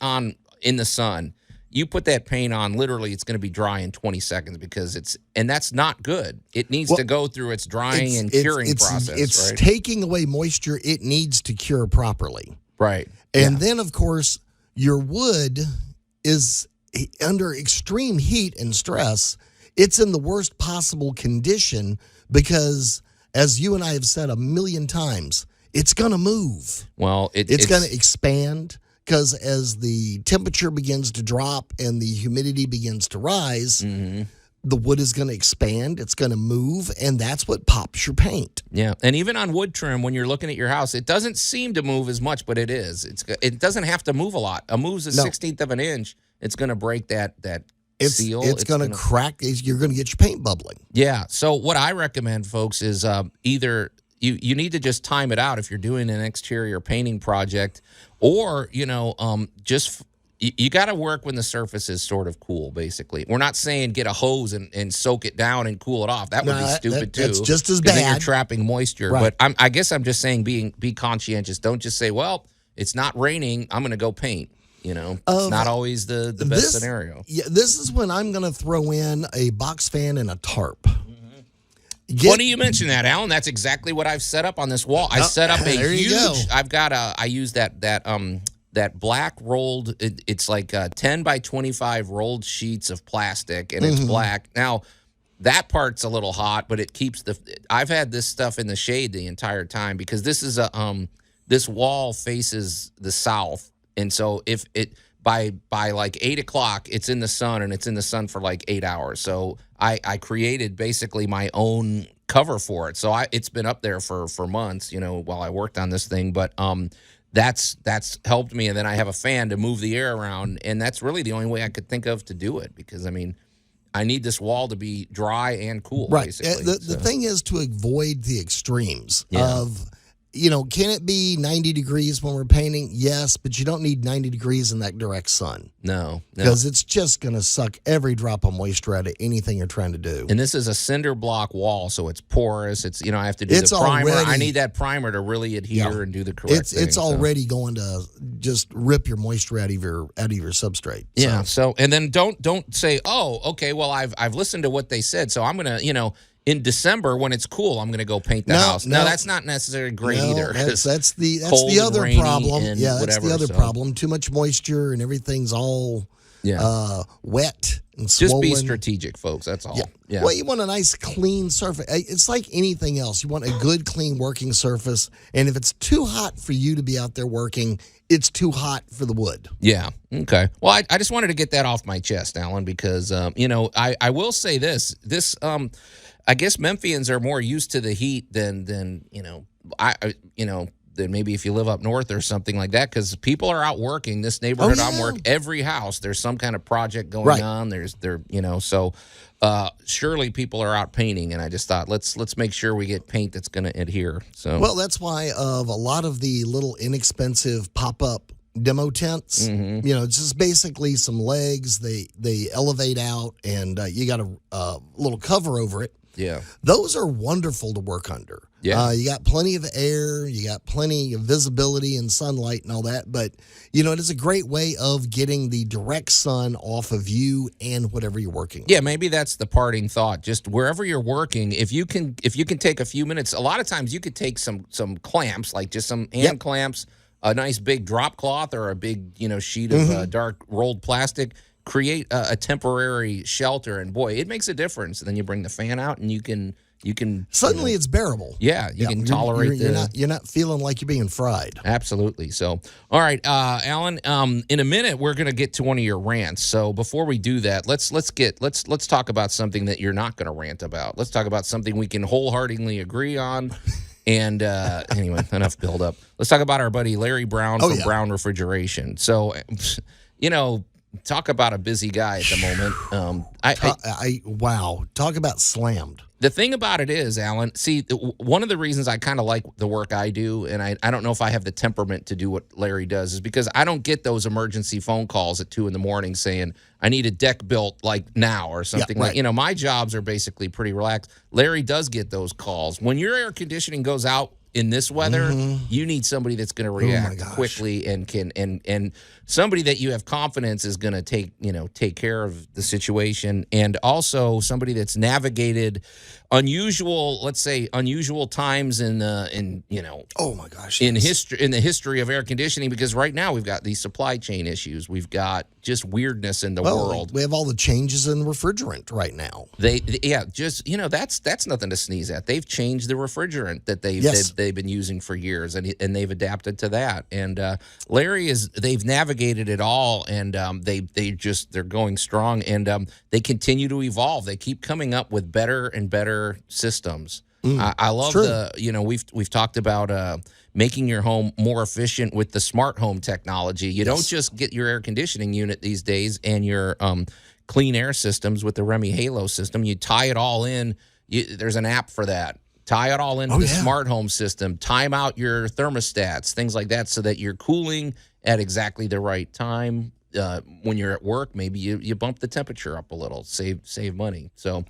[SPEAKER 2] in the sun, you put that paint on, literally it's going to be dry in 20 seconds and that's not good. It needs to go through its drying and curing process.
[SPEAKER 3] It's
[SPEAKER 2] right?
[SPEAKER 3] taking away moisture it needs to cure properly.
[SPEAKER 2] Right.
[SPEAKER 3] And then, of course, your wood is under extreme heat and stress. It's in the worst possible condition because, as you and I have said a million times, it's going to move.
[SPEAKER 2] Well,
[SPEAKER 3] it's going to expand. Because as the temperature begins to drop and the humidity begins to rise, the wood is going to expand, it's going to move, and that's what pops your paint.
[SPEAKER 2] Yeah, and even on wood trim, when you're looking at your house, it doesn't seem to move as much, but it is. It doesn't have to move a lot. A move's a 16th of an inch. It's going to break that seal.
[SPEAKER 3] It's going to crack. You're going to get your paint bubbling.
[SPEAKER 2] Yeah, so what I recommend, folks, is either you need to just time it out if you're doing an exterior painting project, or just you got to work when the surface is sort of cool. Basically, we're not saying get a hose and soak it down and cool it off. That would be stupid too.
[SPEAKER 3] That's just as bad.
[SPEAKER 2] Then you're trapping moisture.
[SPEAKER 3] Right.
[SPEAKER 2] But I guess I'm just saying be conscientious. Don't just say, well, it's not raining, I'm going to go paint. It's not always the best scenario.
[SPEAKER 3] Yeah, this is when I'm going to throw in a box fan and a tarp.
[SPEAKER 2] Funny you mention that, Alan. That's exactly what I've set up on this wall. I set up a huge. I use that black rolled. It's like 10 by 25 rolled sheets of plastic, and it's black. Now, that part's a little hot, but it keeps I've had this stuff in the shade the entire time because this is this wall faces the south, and so if it by like 8 o'clock, it's in the sun, and it's in the sun for like 8 hours. So I created basically my own cover for it. So it's been up there for months, while I worked on this thing, but that's helped me. And then I have a fan to move the air around, and that's really the only way I could think of to do it because I need this wall to be dry and cool,
[SPEAKER 3] right.
[SPEAKER 2] basically.
[SPEAKER 3] The thing is to avoid the extremes of, can it be 90 degrees when we're painting? Yes, but you don't need 90 degrees in that direct sun.
[SPEAKER 2] No.
[SPEAKER 3] Because it's just going to suck every drop of moisture out of anything you're trying to do.
[SPEAKER 2] And this is a cinder block wall, so it's porous. It's I have to do the primer. I need that primer to really adhere and do the correct thing.
[SPEAKER 3] It's already going to just rip your moisture out of your substrate.
[SPEAKER 2] Yeah. So and then don't say, oh, okay, well I've listened to what they said, so I'm gonna in December when it's cool, I'm going to go paint the house. No, that's not necessarely great either.
[SPEAKER 3] That's the other problem. Yeah, that's the other problem. Too much moisture and everything's all wet and swollen.
[SPEAKER 2] Just be strategic, folks. That's all. Yeah.
[SPEAKER 3] Well, you want a nice clean surface. It's like anything else. You want a good, clean working surface. And if it's too hot for you to be out there working, it's too hot for the wood.
[SPEAKER 2] Yeah. Okay. Well, I just wanted to get that off my chest, Allan, because I will say this. I guess Memphians are more used to the heat than than maybe if you live up north or something like that, because people are out working. This neighborhood I'm working, every house there's some kind of project going on. So surely people are out painting, and I just thought let's make sure we get paint that's going to adhere. So
[SPEAKER 3] that's why of a lot of the little inexpensive pop-up demo tents, it's just basically some legs. They elevate out, and you got a little cover over it.
[SPEAKER 2] Yeah.
[SPEAKER 3] Those are wonderful to work under.
[SPEAKER 2] Yeah.
[SPEAKER 3] You got plenty of air, you got plenty of visibility and sunlight and all that, but it is a great way of getting the direct sun off of you and whatever you're working on.
[SPEAKER 2] Yeah, maybe that's the parting thought. Just wherever you're working, if you can take a few minutes, a lot of times you could take some clamps, like just some hand clamps, a nice big drop cloth or a big, sheet of dark rolled plastic. Create a temporary shelter, and boy, it makes a difference. And then you bring the fan out, and you can
[SPEAKER 3] suddenly it's bearable.
[SPEAKER 2] Yeah, you can tolerate.
[SPEAKER 3] You're not feeling like you're being fried.
[SPEAKER 2] Absolutely. So, all right, Allan. In a minute, we're going to get to one of your rants. So before we do that, let's talk about something that you're not going to rant about. Let's talk about something we can wholeheartedly agree on. And anyway, enough build up. Let's talk about our buddy Larry Brown from Brown Refrigeration. So, talk about a busy guy at the moment.
[SPEAKER 3] Wow. Talk about slammed.
[SPEAKER 2] The thing about it is, Allan, see, one of the reasons I kind of like the work I do, and I don't know if I have the temperament to do what Larry does, is because I don't get those emergency phone calls at 2 a.m. saying, I need a deck built like now or something my jobs are basically pretty relaxed. Larry does get those calls. When your air conditioning goes out in this weather, you need somebody that's going to react quickly and can and somebody that you have confidence is going to take care of the situation, and also somebody that's navigated unusual times in the history of air conditioning, because right now we've got these supply chain issues, we've got just weirdness in the world.
[SPEAKER 3] We have all the changes in refrigerant right now.
[SPEAKER 2] That's nothing to sneeze at. They've changed the refrigerant that they've been using for years, and they've adapted to that. And they've navigated it all, and they're going strong, and they continue to evolve. They keep coming up with better and better systems. I love we've talked about making your home more efficient with the smart home technology. You don't just get your air conditioning unit these days and your clean air systems with the Remy Halo system. You tie it all in. There's an app for that. Tie it all into the smart home system. Time out your thermostats, things like that, so that you're cooling at exactly the right time. When you're at work, maybe you bump the temperature up a little, save money. So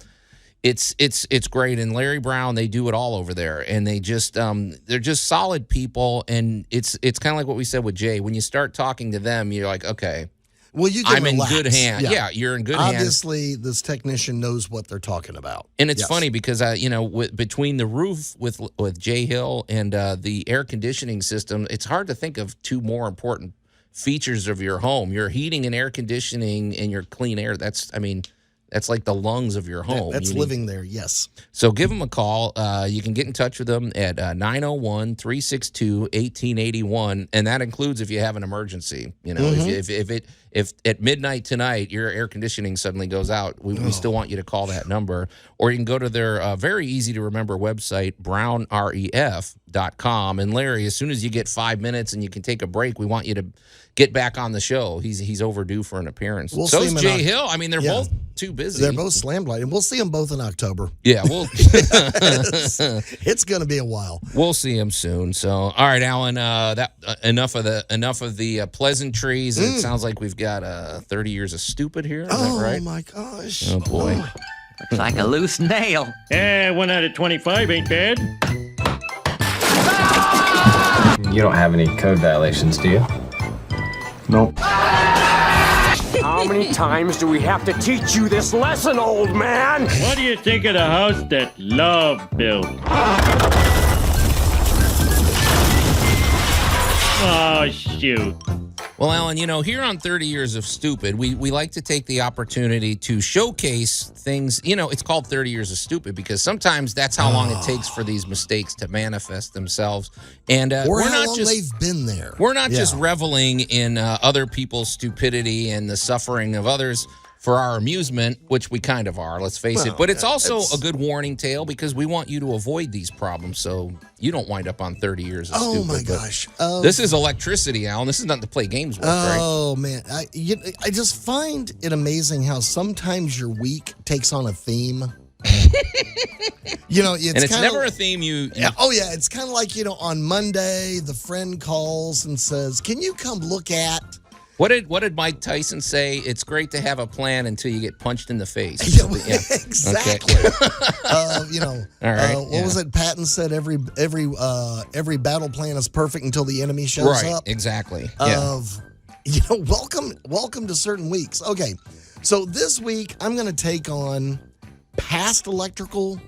[SPEAKER 2] it's great. And Larry Brown, they do it all over there, and they're just solid people. And it's kind of like what we said with Jay. When you start talking to them, you're like, okay,
[SPEAKER 3] well,
[SPEAKER 2] I'm relax. In good hands. Yeah, you're in good hands.
[SPEAKER 3] Obviously, this technician knows what they're talking about.
[SPEAKER 2] And it's funny because between the roof with Jay Hill and the air conditioning system, it's hard to think of two more important features of your home: your heating and air conditioning and your clean air. That's like the lungs of your home.
[SPEAKER 3] That's living there, yes.
[SPEAKER 2] So give them a call. You can get in touch with them at 901-362-1881, and that includes if you have an emergency. You know, if at midnight tonight your air conditioning suddenly goes out, we still want you to call that number. Or you can go to their very easy to remember website, brownref.com. And Larry, as soon as you get 5 minutes and you can take a break, we want you to get back on the show. He's overdue for an appeance. So's Jay Hill. I mean, they're both too busy.
[SPEAKER 3] They're both slammed light, and we'll see them both in October.
[SPEAKER 2] Yeah, we'll.
[SPEAKER 3] It's going to be a while.
[SPEAKER 2] We'll see him soon. So, all right, Allan. Enough of the pleasantries. It sounds like we've got 30 years of stupid here. Is that right?
[SPEAKER 3] Oh my gosh!
[SPEAKER 2] Oh boy.
[SPEAKER 6] Looks like a loose nail.
[SPEAKER 5] 1 out of 25 ain't bad.
[SPEAKER 7] You don't have any code violations, do you?
[SPEAKER 8] Nope.
[SPEAKER 9] How many times do we have to teach you this lesson, old man?
[SPEAKER 5] What do you think of the house that Love built? Oh, shoot.
[SPEAKER 2] Well, Allan, here on 30 Years of Stupid, we like to take the opportunity to showcase things. It's called 30 Years of Stupid because sometimes that's how long it takes for these mistakes to manifest themselves. And
[SPEAKER 3] Or
[SPEAKER 2] we're
[SPEAKER 3] how
[SPEAKER 2] not
[SPEAKER 3] long
[SPEAKER 2] just
[SPEAKER 3] they've been there.
[SPEAKER 2] We're not just reveling in other people's stupidity and the suffering of others for our amusement, which we kind of are, let's face it. But it's also a good warning tale because we want you to avoid these problems so you don't wind up on 30 Years of Stupid.
[SPEAKER 3] Oh, my gosh.
[SPEAKER 2] This is electricity, Allan. This is nothing to play games with, right?
[SPEAKER 3] Oh, man. I just find it amazing how sometimes your week takes on a theme. It's
[SPEAKER 2] never a theme you
[SPEAKER 3] it's kind of like, on Monday, the friend calls and says, can you come look at?
[SPEAKER 2] What did Mike Tyson say? It's great to have a plan until you get punched in the face.
[SPEAKER 3] Exactly.
[SPEAKER 2] Okay.
[SPEAKER 3] All
[SPEAKER 2] right.
[SPEAKER 3] What was it? Patton said every battle plan is perfect until the enemy shows
[SPEAKER 2] Right.
[SPEAKER 3] up.
[SPEAKER 2] Exactly.
[SPEAKER 3] Welcome to certain weeks. Okay. So this week I'm going to take on past electrical,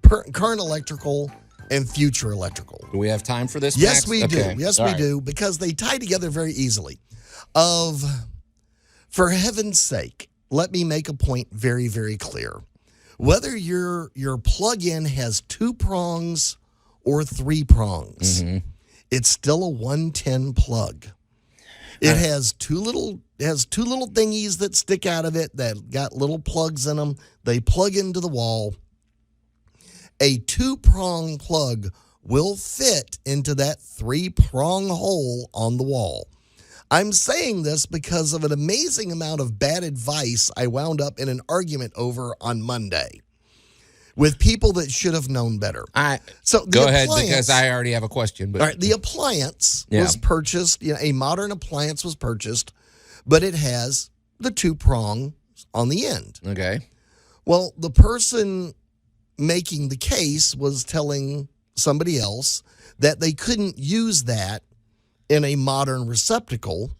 [SPEAKER 3] current electrical, and future electrical.
[SPEAKER 2] Do we have time for this?
[SPEAKER 3] Yes,
[SPEAKER 2] Max?
[SPEAKER 3] we do.
[SPEAKER 2] Okay.
[SPEAKER 3] Yes,
[SPEAKER 2] All
[SPEAKER 3] we
[SPEAKER 2] right.
[SPEAKER 3] do, because they tie together very easily. For heaven's sake, let me make a point very, very clear. Whether your plug-in has 2 prongs or 3 prongs, it's still a 110 plug. It has two little thingies that stick out of it that got little plugs in them. They plug into the wall. A 2-prong plug will fit into that 3-prong hole on the wall. I'm saying this because of an amazing amount of bad advice I wound up in an argument over on Monday with people that should have known better.
[SPEAKER 2] Go ahead, because I already have a question. But
[SPEAKER 3] all right, the appliance was purchased. A modern appliance was purchased, but it has the 2 prongs on the end.
[SPEAKER 2] Okay.
[SPEAKER 3] Well, the person making the case was telling somebody else that they couldn't use that in a modern receptacle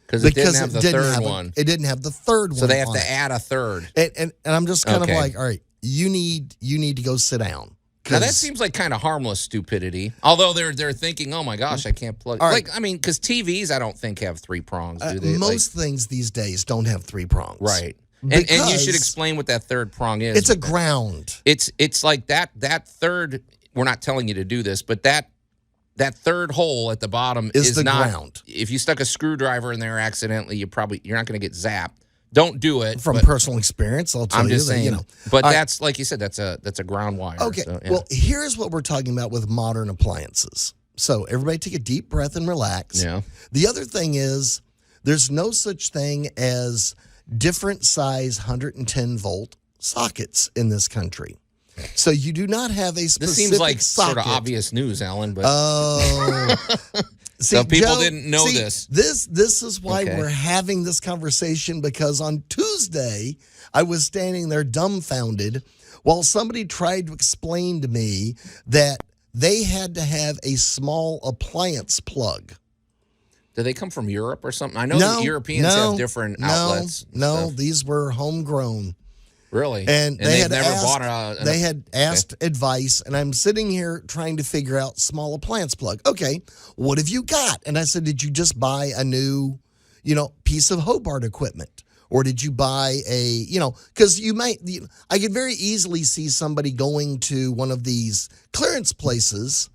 [SPEAKER 2] because it didn't have the third one.
[SPEAKER 3] It didn't have the third one.
[SPEAKER 2] So they have to add a third.
[SPEAKER 3] And I'm just kind of like, all right, you need to go sit down.
[SPEAKER 2] Now that seems like kind of harmless stupidity. Although they're thinking, oh my gosh, I can't plug.
[SPEAKER 3] Right.
[SPEAKER 2] Because TVs I don't think have 3 prongs, do they?
[SPEAKER 3] Most things these days don't have 3 prongs.
[SPEAKER 2] Right. And you should explain what that third prong is.
[SPEAKER 3] It's a ground.
[SPEAKER 2] It's like that third. We're not telling you to do this, but that third hole at the bottom is
[SPEAKER 3] the
[SPEAKER 2] not,
[SPEAKER 3] ground.
[SPEAKER 2] If you stuck a screwdriver in there accidentally, you're not going to get zapped. Don't do it.
[SPEAKER 3] From personal experience, I'll tell you.
[SPEAKER 2] I'm just saying. But that's like you said, that's a ground wire.
[SPEAKER 3] Okay.
[SPEAKER 2] So,
[SPEAKER 3] Well, here's what we're talking about with modern appliances. So everybody take a deep breath and relax.
[SPEAKER 2] Yeah.
[SPEAKER 3] The other thing is there's no such thing as different size 110 volt sockets in this country. So you do not have a specific
[SPEAKER 2] This seems like
[SPEAKER 3] socket.
[SPEAKER 2] sort of obvious news, Allan, but
[SPEAKER 3] See,
[SPEAKER 2] so people
[SPEAKER 3] Joe,
[SPEAKER 2] didn't know this.
[SPEAKER 3] This is why we're having this conversation, because on Tuesday I was standing there dumbfounded while somebody tried to explain to me that they had to have a small appliance plug.
[SPEAKER 2] Do they come from Europe or something? I know that Europeans have different outlets.
[SPEAKER 3] No, these were homegrown.
[SPEAKER 2] Really?
[SPEAKER 3] And they had
[SPEAKER 2] never
[SPEAKER 3] asked,
[SPEAKER 2] bought
[SPEAKER 3] they had asked advice, and I'm sitting here trying to figure out small appliance plug. Okay, what have you got? And I said, did you just buy a new, piece of Hobart equipment? Or did you buy because I could very easily see somebody going to one of these clearance places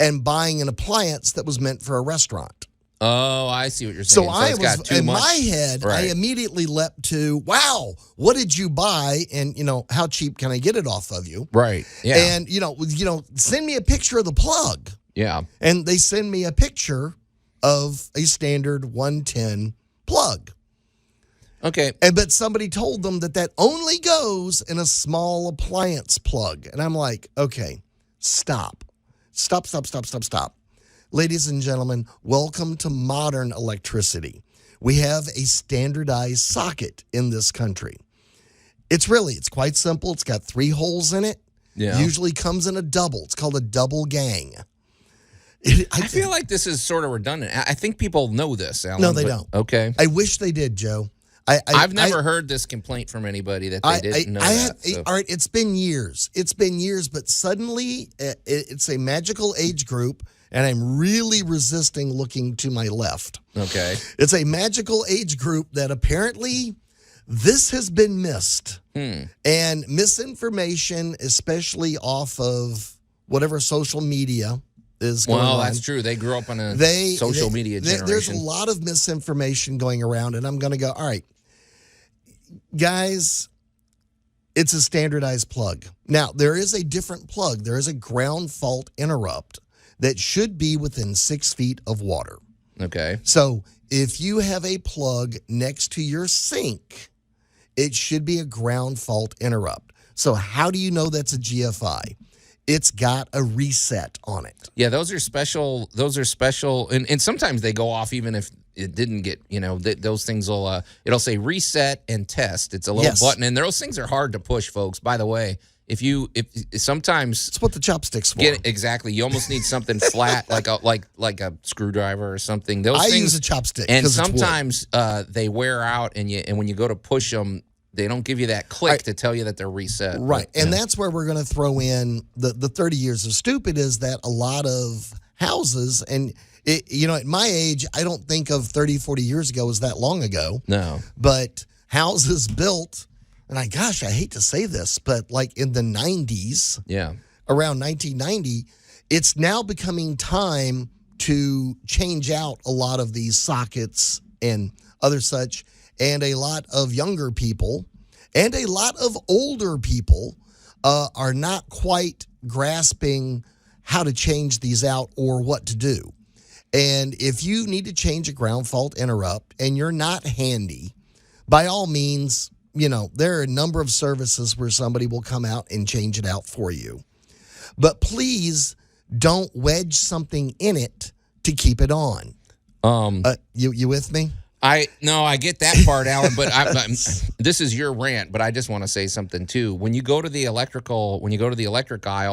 [SPEAKER 3] and buying an appliance that was meant for a restaurant.
[SPEAKER 2] Oh, I see what you're
[SPEAKER 3] So
[SPEAKER 2] saying.
[SPEAKER 3] I
[SPEAKER 2] got
[SPEAKER 3] was,
[SPEAKER 2] too
[SPEAKER 3] in
[SPEAKER 2] much.
[SPEAKER 3] my head,
[SPEAKER 2] Right.
[SPEAKER 3] I immediately leapt to, wow, what did you buy? And, how cheap can I get it off of you?
[SPEAKER 2] Right. Yeah.
[SPEAKER 3] And, send me a picture of the plug.
[SPEAKER 2] Yeah.
[SPEAKER 3] And they send me a picture of a standard 110 plug.
[SPEAKER 2] Okay.
[SPEAKER 3] But somebody told them that only goes in a small appliance plug. And I'm like, okay, stop. Ladies and gentlemen, welcome to modern electricity. We have a standardized socket in this country. It's quite simple. It's got 3 holes in it.
[SPEAKER 2] Yeah.
[SPEAKER 3] Usually comes in a double. It's called a double gang.
[SPEAKER 2] I feel like this is sort of redundant. I think people know this, Alan.
[SPEAKER 3] No, they don't.
[SPEAKER 2] Okay.
[SPEAKER 3] I wish they did, Joe.
[SPEAKER 2] I've never heard this complaint from anybody that they didn't know that.
[SPEAKER 3] All right, it's been years. But suddenly it's a magical age group, and I'm really resisting looking to my left.
[SPEAKER 2] Okay.
[SPEAKER 3] It's a magical age group that apparently this has been missed. And misinformation, especially off of whatever social media is going on.
[SPEAKER 2] Well, that's true. They grew up in a social media generation.
[SPEAKER 3] There's a lot of misinformation going around, and I'm going to go, all right, guys, it's a standardized plug. Now, there is a different plug. There is a ground fault interrupt that should be within 6 feet of water.
[SPEAKER 2] Okay.
[SPEAKER 3] So if you have a plug next to your sink, it should be a ground fault interrupt. So how do you know that's a GFI? It's got a reset on it.
[SPEAKER 2] Yeah, those are special. And sometimes they go off even if it didn't get, those things will, it'll say reset and test. It's a little button. And those things are hard to push, folks. By the way, if sometimes
[SPEAKER 3] it's what the chopsticks for.
[SPEAKER 2] Exactly. You almost need something flat, like a screwdriver or something. Those
[SPEAKER 3] I
[SPEAKER 2] things,
[SPEAKER 3] use a chopstick.
[SPEAKER 2] And sometimes they wear out, and when you go to push them, they don't give you that click to tell you that they're reset.
[SPEAKER 3] Right. But, and that's where we're going to throw in the 30 years of stupid is that a lot of houses, and at my age, I don't think of 30, 40 years ago as that long ago.
[SPEAKER 2] No.
[SPEAKER 3] But houses built, and I hate to say this, but like in the 90s, around 1990, it's now becoming time to change out a lot of these sockets and other such. And a lot of younger people and a lot of older people are not quite grasping how to change these out or what to do. And if you need to change a ground fault interrupt and you're not handy, by all means, there are a number of services where somebody will come out and change it out for you. But please don't wedge something in it to keep it on. You with me?
[SPEAKER 2] I get that part, Alan, but this is your rant, but I just want to say something too. When you go to the electric aisle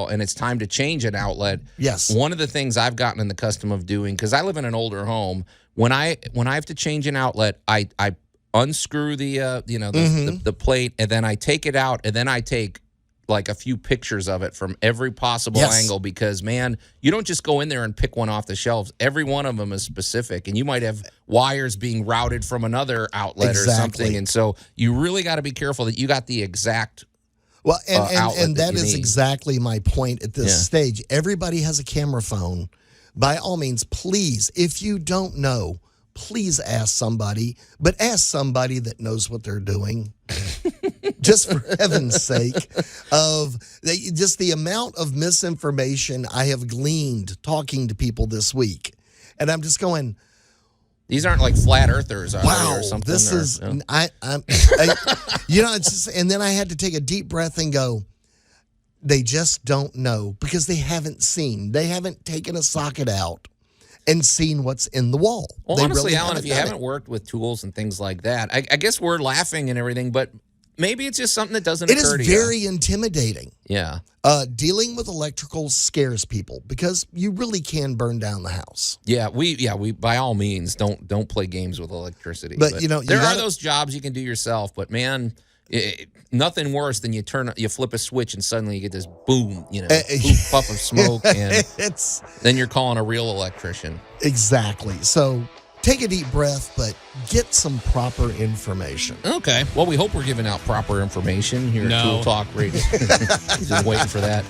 [SPEAKER 2] and it's time to change an outlet,
[SPEAKER 3] yes.
[SPEAKER 2] One of the things I've gotten in the custom of doing, because I live in an older home, when I have to change an outlet, I unscrew the plate, and then I take it out, and then I take like a few pictures of it from every possible angle, because man, you don't just go in there and pick one off the shelves. Every one of them is specific, and you might have wires being routed from another outlet or something, and so you really got to be careful that you got the exact
[SPEAKER 3] and that is exactly my point at this stage. Everybody has a camera phone. By all means, please, if you don't know, please ask somebody, but ask somebody that knows what they're doing. Just for heaven's sake, just the amount of misinformation I have gleaned talking to people this week. And I'm just going,
[SPEAKER 2] these aren't like flat earthers, are
[SPEAKER 3] wow,
[SPEAKER 2] they, or something?
[SPEAKER 3] This is, it's just, and then I had to take a deep breath and go, they just don't know because they haven't taken a socket out and seen what's in the wall.
[SPEAKER 2] Well,
[SPEAKER 3] they
[SPEAKER 2] honestly,
[SPEAKER 3] really
[SPEAKER 2] Alan, if you haven't worked with tools and things like that, I guess we're laughing and everything, but maybe it's just something that doesn't occur to you.
[SPEAKER 3] It is very intimidating.
[SPEAKER 2] Yeah.
[SPEAKER 3] Dealing with electrical scares people because you really can burn down the house.
[SPEAKER 2] Yeah, we by all means don't play games with electricity.
[SPEAKER 3] But
[SPEAKER 2] there are those jobs you can do yourself, but man, nothing worse than you flip a switch and suddenly you get this boom, poof, puff of smoke, and then you're calling a real electrician.
[SPEAKER 3] Exactly. So take a deep breath, but get some proper information.
[SPEAKER 2] Okay. Well, we hope we're giving out proper information here at
[SPEAKER 4] No.
[SPEAKER 2] Tool Talk Radio. He's been waiting for that.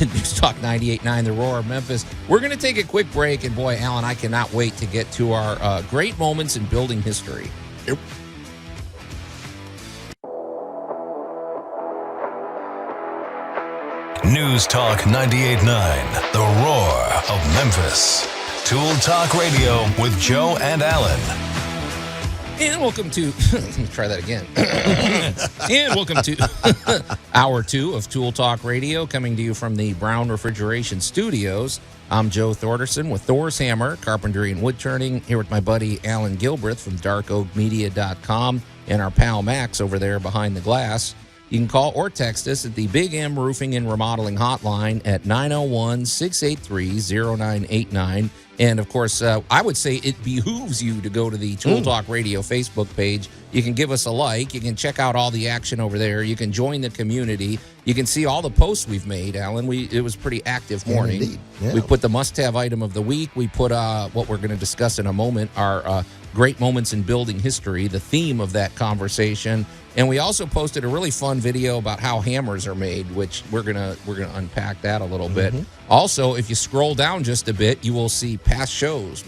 [SPEAKER 2] News Talk 98.9, The Roar of Memphis. We're going to take a quick break, and boy, Allan, I cannot wait to get to our great moments in building history.
[SPEAKER 3] Yep.
[SPEAKER 1] News Talk 98.9, The Roar of Memphis. Tool Talk Radio with Joe and Allan.
[SPEAKER 2] And welcome to, let me try that again. And welcome to Hour 2 of Tool Talk Radio, coming to you from the Brown Refrigeration Studios. I'm Joe Thorderson with Thor's Hammer, Carpentry and Wood Turning, here with my buddy Allan Gilbreth from darkoakmedia.com and our pal Max over there behind the glass. You can call or text us at the Big M Roofing and Remodeling Hotline at 901-683-0989. And, of course, I would say it behooves you to go to the Tool Talk Radio Facebook page. You can give us a like. You can check out all the action over there. You can join the community. You can see all the posts we've made, Allan. It was a pretty active morning.
[SPEAKER 3] Indeed. Yeah.
[SPEAKER 2] We put the must-have item of the week. We put what we're going to discuss in a moment, our great moments in building history, the theme of that conversation. And we also posted a really fun video about how hammers are made, which we're gonna unpack that a little bit. Also, if you scroll down just a bit, you will see past shows.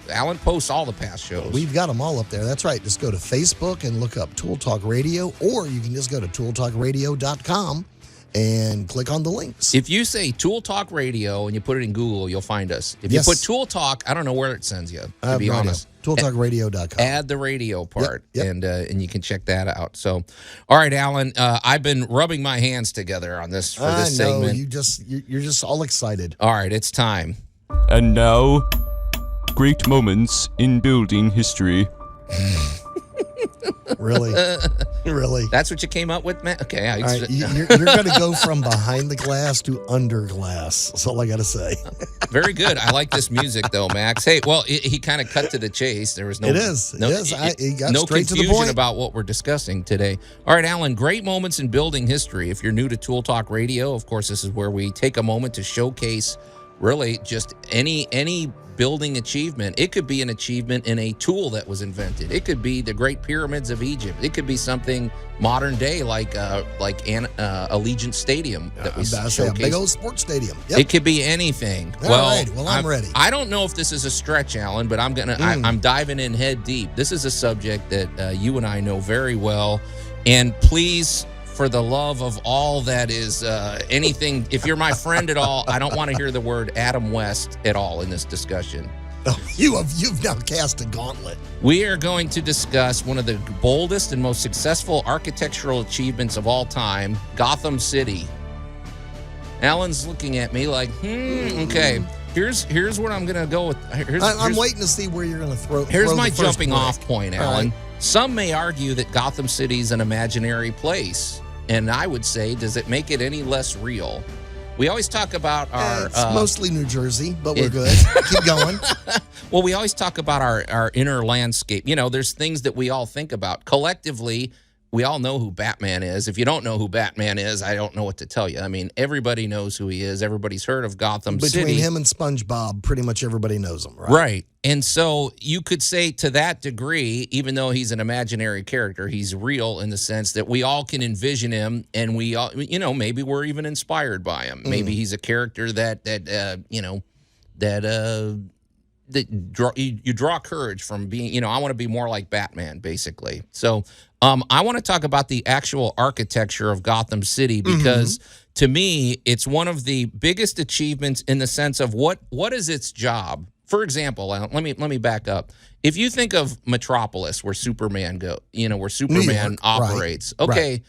[SPEAKER 2] Allan posts all the past shows.
[SPEAKER 3] We've got them all up there. That's right. Just go to Facebook and look up Tool Talk Radio, or you can just go to tooltalkradio.com and click on the links.
[SPEAKER 2] If you say Tool Talk Radio and you put it in Google, you'll find us. If
[SPEAKER 3] Yes.
[SPEAKER 2] you put Tool Talk, I don't know where it sends you,
[SPEAKER 3] I
[SPEAKER 2] to
[SPEAKER 3] have
[SPEAKER 2] be
[SPEAKER 3] no idea.
[SPEAKER 2] honest.
[SPEAKER 3] Tooltalkradio.com.
[SPEAKER 2] Add the radio part,
[SPEAKER 3] Yep.
[SPEAKER 2] and you can check that out. So, all right, Allan, I've been rubbing my hands together on this for this
[SPEAKER 3] I know.
[SPEAKER 2] segment.
[SPEAKER 3] You're just all excited.
[SPEAKER 2] All right, it's time.
[SPEAKER 5] And now, great moments in building history.
[SPEAKER 3] Really? Really?
[SPEAKER 2] That's what you came up with, Matt? Okay.
[SPEAKER 3] All right, you're going to go from behind the glass to under glass. That's all I got to say.
[SPEAKER 2] Very good. I like this music, though, Max. Hey, well, he kind of cut to the chase. There was no.
[SPEAKER 3] It is.
[SPEAKER 2] No,
[SPEAKER 3] It is. It got
[SPEAKER 2] no
[SPEAKER 3] straight to the
[SPEAKER 2] confusion
[SPEAKER 3] point.
[SPEAKER 2] about what we're discussing today. All right, Allan. Great moments in building history. If you're new to Tool Talk Radio, of course, this is where we take a moment to showcase really just any building achievement. It could be an achievement in a tool that was invented. It could be the Great Pyramids of Egypt. It could be something modern day like Allegiant Stadium that we
[SPEAKER 3] A
[SPEAKER 2] showcased.
[SPEAKER 3] big old sports stadium. Yep.
[SPEAKER 2] It could be anything.
[SPEAKER 3] All right, well, I'm ready.
[SPEAKER 2] I don't know if this is a stretch, Allan, but I'm diving in head deep. This is a subject that you and I know very well, and please, for the love of all that is anything, if you're my friend at all, I don't want to hear the word Adam West at all in this discussion.
[SPEAKER 3] Oh, you've now cast a gauntlet.
[SPEAKER 2] We are going to discuss one of the boldest and most successful architectural achievements of all time, Gotham City. Allan's looking at me like, okay. Here's what I'm gonna go with.
[SPEAKER 3] I'm waiting to see where you're going to throw.
[SPEAKER 2] Here's
[SPEAKER 3] throw
[SPEAKER 2] my
[SPEAKER 3] the first
[SPEAKER 2] jumping
[SPEAKER 3] brick.
[SPEAKER 2] off point,
[SPEAKER 3] All
[SPEAKER 2] Allan.
[SPEAKER 3] right.
[SPEAKER 2] Some may argue that Gotham City is an imaginary place. And I would say, does it make it any less real? We always talk about our...
[SPEAKER 3] It's mostly New Jersey, but we're good. Keep going.
[SPEAKER 2] Well, we always talk about our inner landscape. You know, there's things that we all think about. Collectively, we all know who Batman is. If you don't know who Batman is, I don't know what to tell you. I mean, everybody knows who he is. Everybody's heard of Gotham City.
[SPEAKER 3] Between him and SpongeBob, pretty much everybody knows him, right?
[SPEAKER 2] Right. And so you could say to that degree, even though he's an imaginary character, he's real in the sense that we all can envision him, and we all, maybe we're even inspired by him. Maybe he's a character you draw courage from being, I want to be more like Batman, basically. So I want to talk about the actual architecture of Gotham City because to me, it's one of the biggest achievements in the sense of what is its job. For example, let me back up. If you think of Metropolis, where Superman where Superman operates,
[SPEAKER 3] right,
[SPEAKER 2] okay.
[SPEAKER 3] right.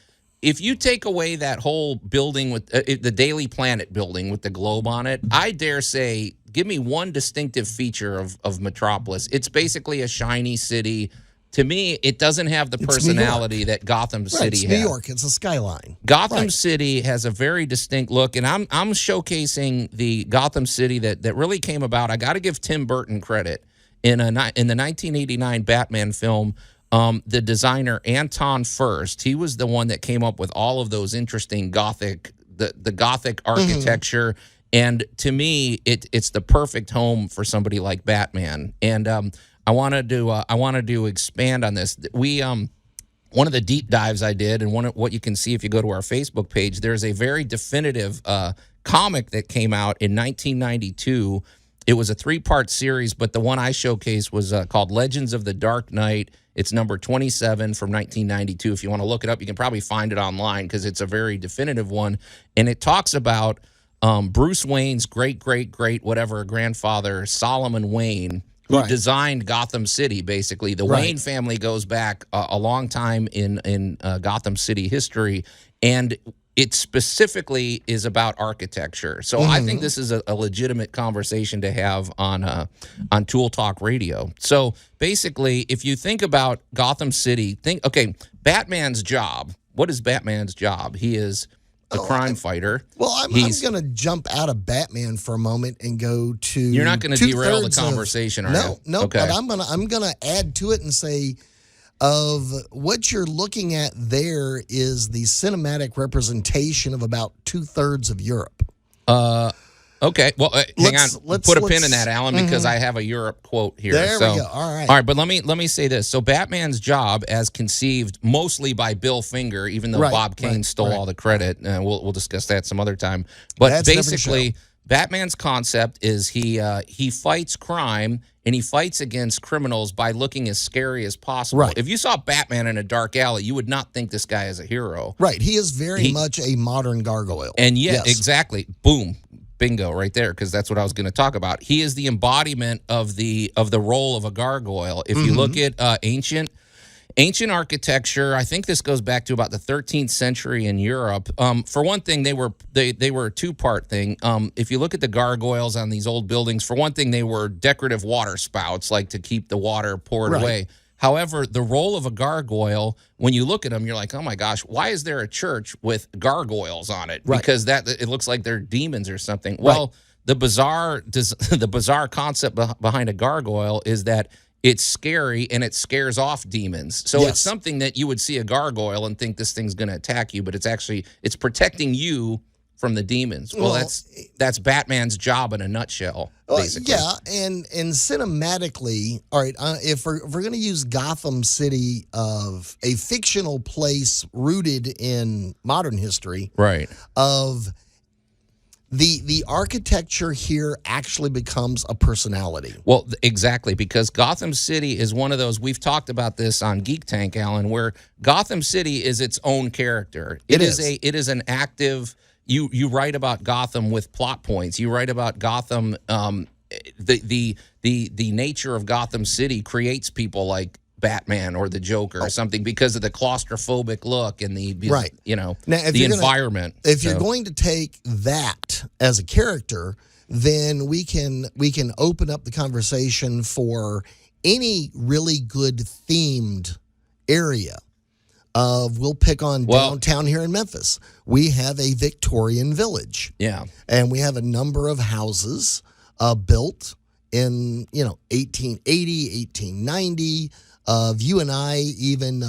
[SPEAKER 2] If you take away that whole building with the Daily Planet building with the globe on it, I dare say, give me one distinctive feature of Metropolis. It's basically a shiny city. To me, it doesn't have the personality that Gotham City has.
[SPEAKER 3] It's New York. It's a skyline.
[SPEAKER 2] Gotham City has a very distinct look, and I'm showcasing the Gotham City that really came about. I got to give Tim Burton credit in the 1989 Batman film. The designer Anton Furst, he was the one that came up with all of those interesting Gothic, the Gothic architecture And to me, it's the perfect home for somebody like Batman. And I wanted to expand on this. One of the deep dives I did, and what you can see if you go to our Facebook page, there's a very definitive comic that came out in 1992. It was a 3-part series, but the one I showcased was called Legends of the Dark Knight. It's number 27 from 1992. If you want to look it up, you can probably find it online because it's a very definitive one. And it talks about Bruce Wayne's great whatever grandfather, Solomon Wayne, who designed Gotham City, basically. The Wayne family goes back a long time in Gotham City history, and it specifically is about architecture. So I think this is a legitimate conversation to have on Tool Talk Radio. So basically, if you think about Gotham City, Batman's job. What is Batman's job? He is a crime fighter.
[SPEAKER 3] Well, I'm going to jump out of Batman for a moment and go to.
[SPEAKER 2] You're not going to derail the conversation, are you?
[SPEAKER 3] No.
[SPEAKER 2] Okay.
[SPEAKER 3] But I'm going to add to it and say, of what you're looking at there is the cinematic representation of about 2/3 of Europe.
[SPEAKER 2] Okay. Well, hang on. Put a pin in that, Alan, because I have a Europe quote here.
[SPEAKER 3] There we go. All right.
[SPEAKER 2] All right, but let me say this. So Batman's job, as conceived mostly by Bill Finger, even though Bob Kane stole all the credit, and we'll discuss that some other time. But
[SPEAKER 3] That's
[SPEAKER 2] basically, Batman's concept is he fights crime and he fights against criminals by looking as scary as possible.
[SPEAKER 3] Right.
[SPEAKER 2] If you saw Batman in a dark alley, you would not think this guy is a hero.
[SPEAKER 3] Right. He is very much a modern gargoyle.
[SPEAKER 2] And exactly. Boom. Bingo right there, because that's what I was going to talk about. He is the embodiment of the role of a gargoyle. If you look at ancient architecture, I think this goes back to about the 13th century in Europe. For one thing, they were a 2-part thing. If you look at the gargoyles on these old buildings, for one thing, they were decorative water spouts, like to keep the water poured away. However, the role of a gargoyle, when you look at them, you're like, oh my gosh, why is there a church with gargoyles on it? Because it looks like they're demons or something. Well, the bizarre concept behind a gargoyle is that it's scary and it scares off demons. So it's something that you would see a gargoyle and think this thing's going to attack you, but it's protecting you from the demons. Well, that's Batman's job in a nutshell, basically.
[SPEAKER 3] Yeah, and cinematically, all right, if we're going to use Gotham City of a fictional place rooted in modern history, of the architecture here actually becomes a personality.
[SPEAKER 2] Well, exactly, because Gotham City is one of those, we've talked about this on Geek Tank, Alan, where Gotham City is its own character. It is an active. You write about Gotham with plot points. You write about Gotham. The nature of Gotham City creates people like Batman or the Joker or something because of the claustrophobic look and the environment.
[SPEAKER 3] If you're going to take that as a character, then we can open up the conversation for any really good themed area. We'll pick on downtown here in Memphis. We have a Victorian village.
[SPEAKER 2] Yeah.
[SPEAKER 3] And we have a number of houses built in, 1880, 1890. You and I even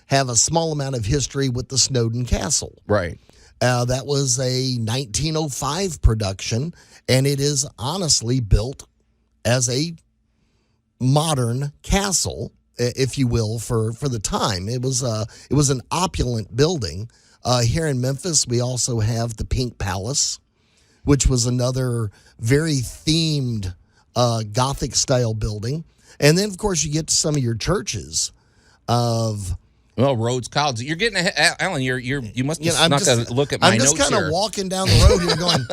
[SPEAKER 3] have a small amount of history with the Snowden Castle.
[SPEAKER 2] Right.
[SPEAKER 3] That was a 1905 production, and it is honestly built as a modern castle, if you will, for the time. It was an opulent building. Here in Memphis, we also have the Pink Palace, which was another very themed Gothic style building. And then, of course, you get to some of your churches of.
[SPEAKER 2] Well, Rhodes College. You're getting ahead, Alan. You must have not to look at my notes here.
[SPEAKER 3] I'm just kind of walking down the road here, going,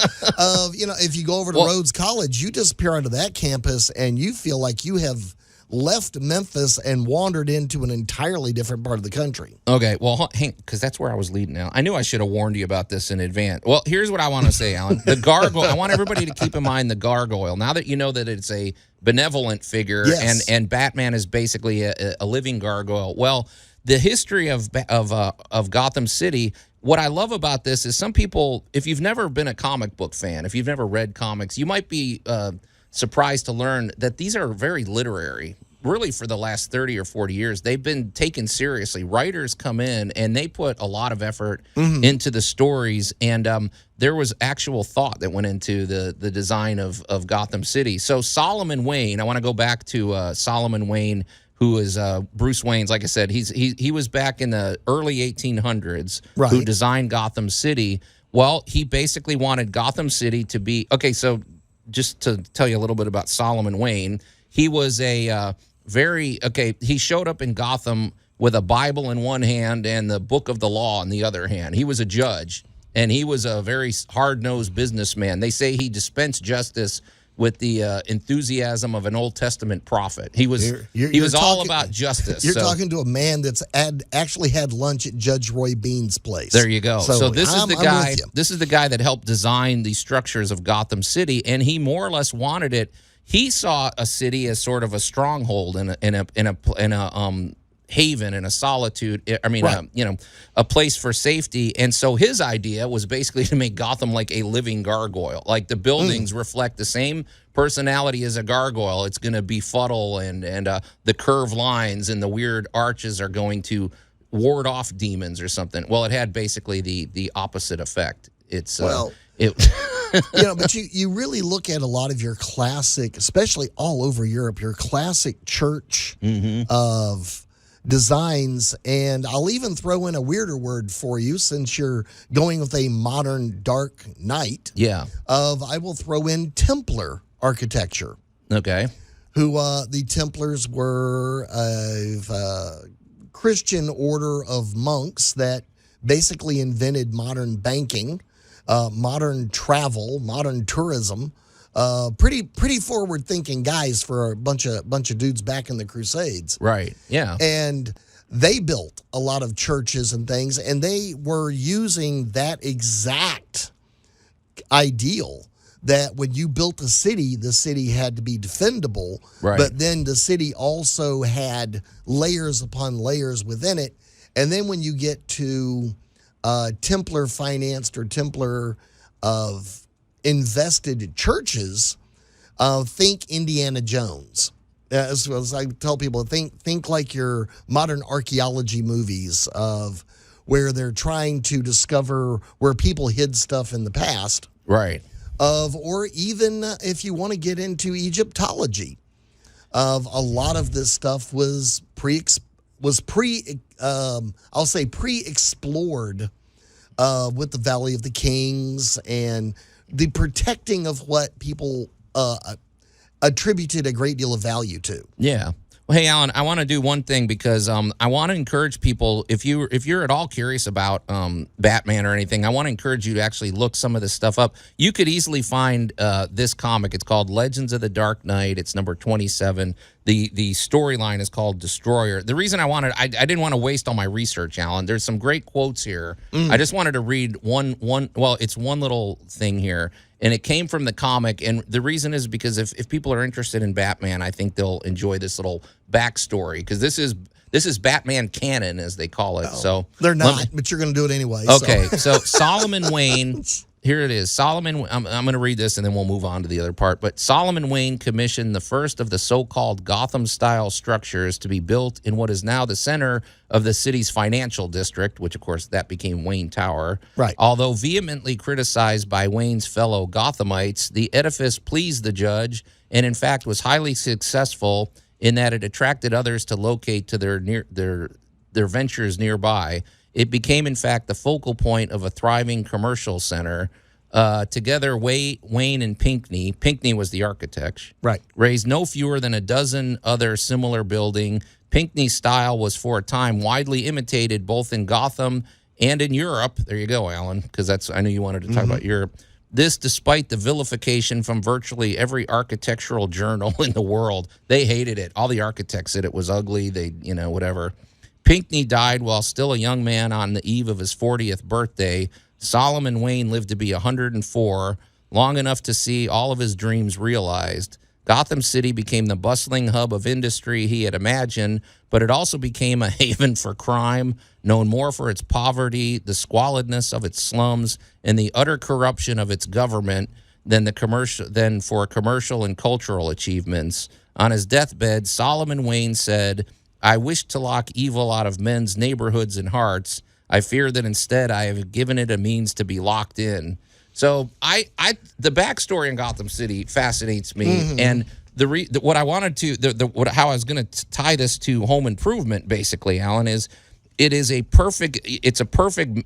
[SPEAKER 3] if you go over to Rhodes College, you disappear onto that campus, and you feel like you have left Memphis and wandered into an entirely different part of the country.
[SPEAKER 2] Okay, well, because that's where I was leading now. I knew I should have warned you about this in advance. Well, here's what I want to say, Alan. The gargoyle, I want everybody to keep in mind the gargoyle. Now that you know that it's a benevolent figure and Batman is basically a living gargoyle, well, the history of Gotham City, what I love about this is some people, if you've never been a comic book fan, if you've never read comics, you might be surprised to learn that these are very literary. really for the last 30 or 40 years, they've been taken seriously. Writers come in and they put a lot of effort into the stories, and there was actual thought that went into the design of Gotham City. So Solomon Wayne, I want to go back to Solomon Wayne, who is Bruce Wayne's, like I said, he was back in the early 1800s,
[SPEAKER 3] Right.
[SPEAKER 2] who designed Gotham City. Well, he basically wanted Gotham City to be, okay, so just to tell you a little bit about Solomon Wayne, he was a he showed up in Gotham with a Bible in one hand and the book of the law in the other hand. He was a judge, and he was a very hard-nosed businessman. They say he dispensed justice with the enthusiasm of an Old Testament prophet. He was all about justice.
[SPEAKER 3] You're talking to a man that's actually had lunch at Judge Roy Bean's place.
[SPEAKER 2] There you go. So this is the guy.
[SPEAKER 3] with you.
[SPEAKER 2] This is the guy that helped design the structures of Gotham City, and he more or less wanted it. He saw a city as sort of a stronghold in a haven and a solitude. I mean,
[SPEAKER 3] Right.
[SPEAKER 2] a place for safety. And so his idea was basically to make Gotham like a living gargoyle. Like the buildings reflect the same personality as a gargoyle. It's going to befuddle, and the curved lines and the weird arches are going to ward off demons or something. Well, it had basically the opposite effect. It's
[SPEAKER 3] but you really look at a lot of your classic, especially all over Europe, your classic church of designs, and I'll even throw in a weirder word for you since you're going with a modern Dark Knight.
[SPEAKER 2] Yeah.
[SPEAKER 3] I will throw in Templar architecture.
[SPEAKER 2] Okay.
[SPEAKER 3] Who the Templars were a Christian order of monks that basically invented modern banking, modern travel, modern tourism. Pretty forward thinking guys for a bunch of dudes back in the Crusades.
[SPEAKER 2] Right. Yeah.
[SPEAKER 3] And they built a lot of churches and things, and they were using that exact ideal that when you built a city, the city had to be defendable.
[SPEAKER 2] Right.
[SPEAKER 3] But then the city also had layers upon layers within it. And then when you get to Templar financed or Templar of invested churches, think Indiana Jones. As I tell people, think like your modern archaeology movies of where they're trying to discover where people hid stuff in the past.
[SPEAKER 2] Right.
[SPEAKER 3] Or even if you want to get into Egyptology, a lot of this stuff was pre-explored with the Valley of the Kings and the protecting of what people attributed a great deal of value to.
[SPEAKER 2] Yeah. Well, hey, Allan, I want to do one thing because I want to encourage people, if you're at all curious about Batman or anything, I want to encourage you to actually look some of this stuff up. You could easily find this comic. It's called Legends of the Dark Knight. It's number 27. The storyline is called Destroyer. The reason I didn't want to waste all my research, Allan. There's some great quotes here. I just wanted to read one. Well, it's one little thing here. And it came from the comic, and the reason is because if people are interested in Batman, I think they'll enjoy this little backstory, because this is Batman canon, as they call it. So
[SPEAKER 3] they're not, but you're going to do it anyway.
[SPEAKER 2] Okay, so Solomon Wayne, here it is. I'm going to read this, and then we'll move on to the other part. But Solomon Wayne commissioned the first of the so-called Gotham-style structures to be built in what is now the center of the city's financial district, which, of course, that became Wayne Tower.
[SPEAKER 3] Right.
[SPEAKER 2] Although vehemently criticized by Wayne's fellow Gothamites, the edifice pleased the judge and, in fact, was highly successful in that it attracted others to locate to their ventures nearby. It became, in fact, the focal point of a thriving commercial center. Together, Wayne and Pinckney was the architect,
[SPEAKER 3] right,
[SPEAKER 2] raised no fewer than a dozen other similar buildings. Pinckney's style was for a time widely imitated both in Gotham and in Europe. There you go, Allan, because I knew you wanted to talk about Europe. This, despite the vilification from virtually every architectural journal in the world. They hated it. All the architects said it was ugly. Whatever. Pinckney died while still a young man on the eve of his 40th birthday. Solomon Wayne lived to be 104, long enough to see all of his dreams realized. Gotham City became the bustling hub of industry he had imagined, but it also became a haven for crime, known more for its poverty, the squalidness of its slums, and the utter corruption of its government than for commercial and cultural achievements. On his deathbed, Solomon Wayne said, "I wish to lock evil out of men's neighborhoods and hearts. I fear that instead I have given it a means to be locked in." So the backstory in Gotham City fascinates me, and what I wanted to how I was going to tie this to home improvement, basically, Alan, is it's a perfect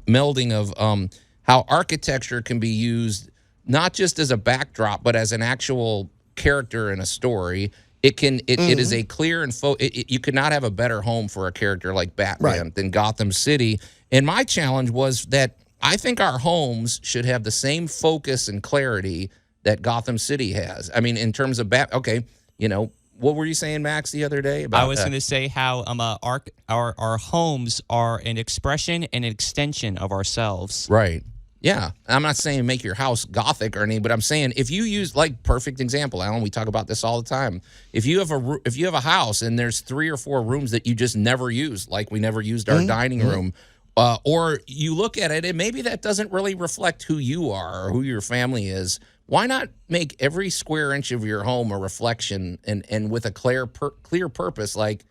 [SPEAKER 2] melding of how architecture can be used not just as a backdrop, but as an actual character in a story. It is a clear and you could not have a better home for a character like Batman than Gotham City. And my challenge was that I think our homes should have the same focus and clarity that Gotham City has. I mean, in terms of what were you saying, Max, the other day about?
[SPEAKER 4] I was going to say how our homes are an expression and an extension of ourselves.
[SPEAKER 2] Right. Yeah. I'm not saying make your house Gothic or anything, but I'm saying if you use, like, perfect example, Alan, we talk about this all the time. If you have a house and there's 3 or 4 rooms that you just never use, like we never used our dining room, or you look at it and maybe that doesn't really reflect who you are or who your family is, why not make every square inch of your home a reflection and with a clear purpose, like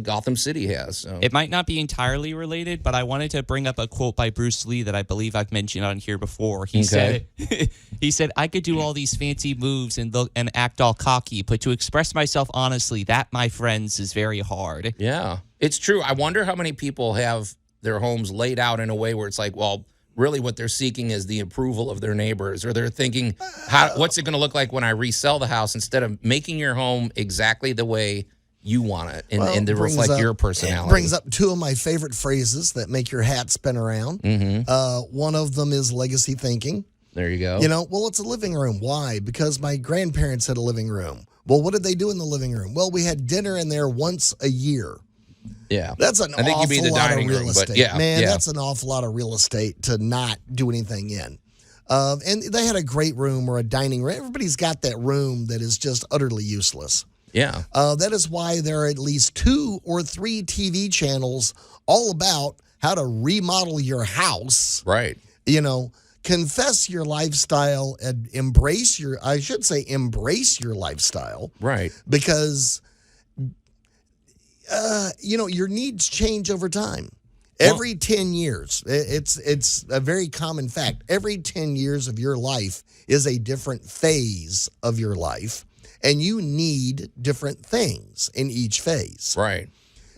[SPEAKER 2] Gotham City has. So.
[SPEAKER 4] It might not be entirely related, but I wanted to bring up a quote by Bruce Lee that I believe I've mentioned on here before. He said, "I could do all these fancy moves and act all cocky, but to express myself honestly, that, my friends, is very hard."
[SPEAKER 2] Yeah, it's true. I wonder how many people have their homes laid out in a way where it's like, well, really what they're seeking is the approval of their neighbors, or they're thinking, what's it going to look like when I resell the house, instead of making your home exactly the way you want it and to reflect your personality.
[SPEAKER 3] It brings up 2 of my favorite phrases that make your hat spin around. One of them is legacy thinking.
[SPEAKER 2] There you go.
[SPEAKER 3] Well, it's a living room. Why? Because my grandparents had a living room. Well, what did they do in the living room? Well, we had dinner in there once a year.
[SPEAKER 2] Yeah.
[SPEAKER 3] That's an
[SPEAKER 2] I think
[SPEAKER 3] awful
[SPEAKER 2] you'd be the
[SPEAKER 3] lot
[SPEAKER 2] dining
[SPEAKER 3] of real
[SPEAKER 2] room,
[SPEAKER 3] estate.
[SPEAKER 2] but yeah,
[SPEAKER 3] Man, that's an awful lot of real estate to not do anything in. And they had a great room or a dining room. Everybody's got that room that is just utterly useless.
[SPEAKER 2] Yeah.
[SPEAKER 3] That is why there are at least 2 or 3 TV channels all about how to remodel your house.
[SPEAKER 2] Right.
[SPEAKER 3] Confess your lifestyle and embrace your lifestyle.
[SPEAKER 2] Right.
[SPEAKER 3] Because, your needs change over time. Every 10 years, it's a very common fact. Every 10 years of your life is a different phase of your life. And you need different things in each phase.
[SPEAKER 2] Right.